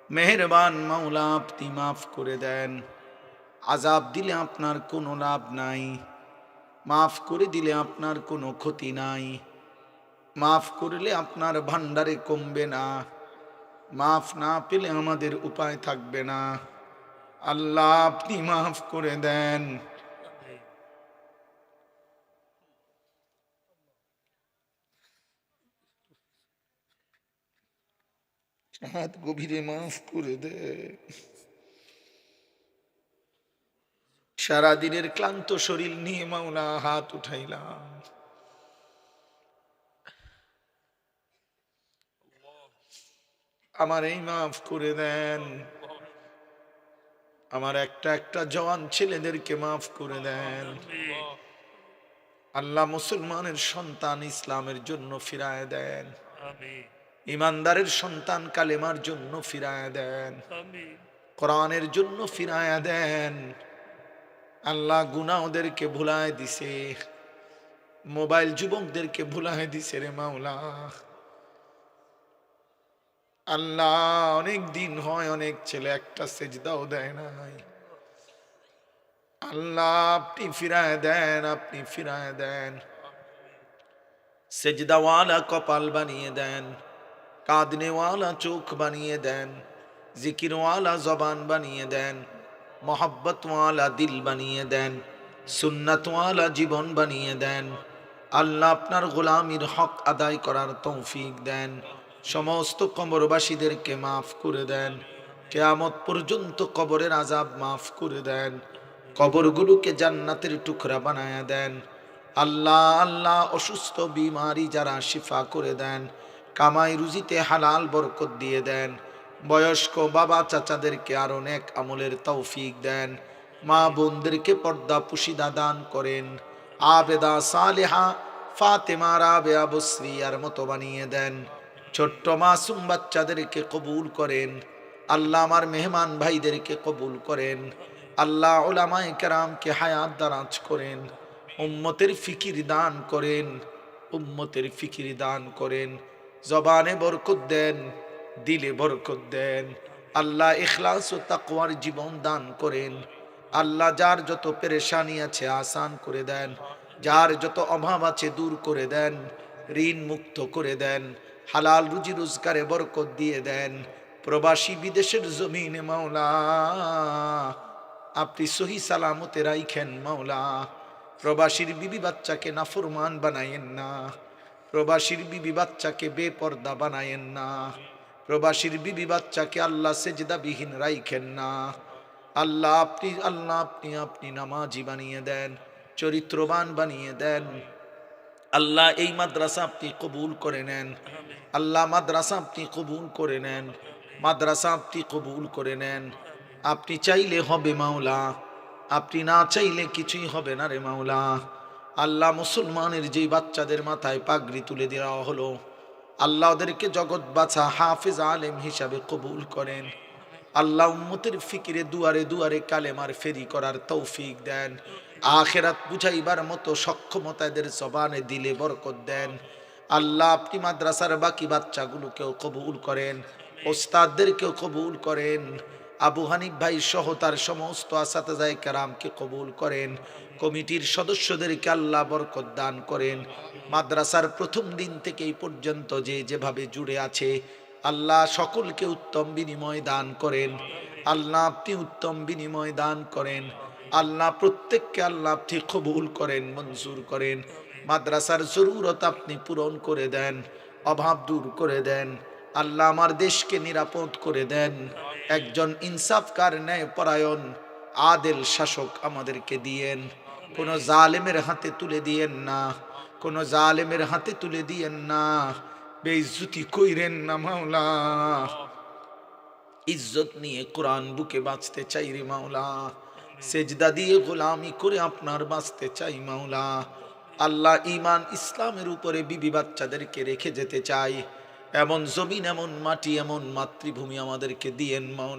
মেহেরবান মাওলা আপনি মাফ করে দেন। আযাব দিলে আপনার কোনো লাভ নাই, মাফ করে দিলে আপনার কোনো ক্ষতি নাই, মাফ করলে আপনার ভান্ডারে কমবে না, মাফ না পেলে আমাদের উপায় থাকবে না। আল্লাহ আপনি মাফ করে দেন। হাত গভীরে মাফ করে দে। সারাদিনের ক্লান্ত শরীর নিয়ে মাওলা হাত উঠাইলাম, আমার এই মাফ করে দেন। আমার একটা একটা জওয়ান ছেলেদেরকে মাফ করে দেন। আল্লাহ মুসলমানের সন্তান ইসলামের জন্য ফিরায় দেন। ইমানদারের সন্তান কালেমার জন্য ফিরায় দেন, কোরআনের জন্য ফিরায় দেন। আল্লাহ গুনাহ ওদেরকে ভুলায় দিছে, মোবাইল যুবকদেরকে ভুলায় দিছে রে মাওলা। আল্লাহ অনেক দিন হয় অনেক ছেলে একটা সেজদাও দেয় নাই। আল্লাহ আপনি ফিরায় দেন, আপনি ফিরায় দেন। সেজদাওয়ালা কপাল বানিয়ে দেন, কাঁদনেওয়ালা চোখ বানিয়ে দেন, জিকিরওয়ালা জবান বানিয়ে দেন, মোহাব্বতওয়ালা দিল বানিয়ে দেন, সুন্নাতওয়ালা জীবন বানিয়ে দেন। আল্লাহ আপনার গোলামির হক আদায় করার তৌফিক দেন। সমস্ত কবরবাসীদেরকে মাফ করে দেন। কিয়ামত পর্যন্ত কবরের আযাব মাফ করে দেন। কবরগুলোকে জান্নাতের টুকরা বানায়া দেন। আল্লাহ আল্লাহ অসুস্থ বিমারি যারা শিফা করে দেন, কামাই রুজিতে হালাল বরকত দিয়ে দেন। বয়স্ক বাবা চাচাদেরকে আরো নেক আমলের তৌফিক দেন। মা বোনদেরকে পর্দা পুশিদা দান করেন। আবেদা সালেহা ফাতেমা রাবেয়া বসরিয়ার মতো বানিয়ে দেন। ছোট্ট মাসুম বাচ্চাদেরকে কবুল করেন। আল্লাহ আমার মেহমান ভাইদেরকে কবুল করেন। আল্লাহ উলামায়ে কেরামকে হায়াত দারাজ করেন। উম্মতের ফিকির দান করেন, উম্মতের ফিকির দান করেন। জবানে বরকত দেন, দিলে বরকত দেন। আল্লাহ ইখলাস ও তাকওয়ার জীবন দান করেন। আল্লাহ যার যত পেরেশানি আছে আসান করে দেন, যার যত অভাব আছে দূর করে দেন, ঋণ মুক্ত করে দেন, হালাল রুজি রোজগারে বরকত দিয়ে দেন। প্রবাসী বিদেশের জমিনে মাওলা আপনি সহি সালামতে রাইখেন মাওলা। প্রবাসীর বিবি বাচ্চাকে নাফরমান বানায়েন না, প্রবাসীর বিবি বাচ্চাকে বেপর্দা বানায়েন না, প্রবাসীর বিবি বাচ্চাকে আল্লাহ সেজদাবিহীন রাইখেন না। আল্লাহ আপনি আল্লাহ আপনি আপনি নামাজি বানিয়ে দেন, চরিত্রবান বানিয়ে দেন। আল্লাহ এই মাদ্রাসা আপনি কবুল করে নেন। আল্লাহ মাদ্রাসা আপনি কবুল করে নেন, মাদ্রাসা আপনি কবুল করে নেন। আপনি চাইলে হবে মাওলা, আপনি না চাইলে কিছুই হবে না রে মাওলা। আল্লাহ মুসলমানের যেই বাচ্চাদের মাথায় পাগড়ি তুলে দেওয়া হলো, আল্লাহ ওদেরকে জগৎ বাছা হাফেজ আলেম হিসাবে কবুল করেন। আল্লাহ উম্মতের ফিকিরে দুয়ারে দুয়ারে কালেমার ফেরি করার তৌফিক দেন। আখিরাত বুঝাইবার মতো সক্ষমতা এদের জবানে দিলে বরকত দেন। আল্লাহ আপনি মাদ্রাসার বাকি বাচ্চাগুলোকেও কবুল করেন, ওস্তাদদেরকেও কবুল করেন। আবু হানিফ ভাই সহ তার সমস্ত আসাতেজায়ে কেরামকে কবুল করেন। কমিটির সদস্যদেরকে আল্লাহ বরকত দান করেন। মাদ্রাসার প্রথম দিন থেকে এই পর্যন্ত যে যেভাবে জুড়ে আছে, আল্লাহ সকলকে উত্তম বিনিময় দান করেন। আল্লাহ আপনি উত্তম বিনিময় দান করেন। আল্লাহ প্রত্যেককে আল্লাহ আপনি কবুল করেন, মঞ্জুর করেন। মাদ্রাসার জরুরত আপনি পূরণ করে দেন, অভাব দূর করে দেন। আল্লাহ আমার দেশকে নিরাপদ করে দেন। একজন ইনসাফকার ন্যায় পরায়ণ আদেল শাসক আমাদেরকে দিয়েন। কোনো জালেমের হাতে তুলে দিয়েন না, কোনো জালেমের হাতে তুলে দিয়েন না। বেইজ্জতি কইরেন না মাওলা। ইজ্জত নিয়ে কোরআন বুকে বাঁচতে চাই রে মাওলা, সেজদা দিয়ে গোলামি করে আপনার বাঁচতে চাই মাওলা। আল্লাহ ঈমান ইসলামের উপরে বিবি বাচ্চাদেরকে রেখে যেতে চাই। এমন জমিন, এমন মাটি, এমন মাতৃভূমি আমাদেরকে দিয়েন মাওলা।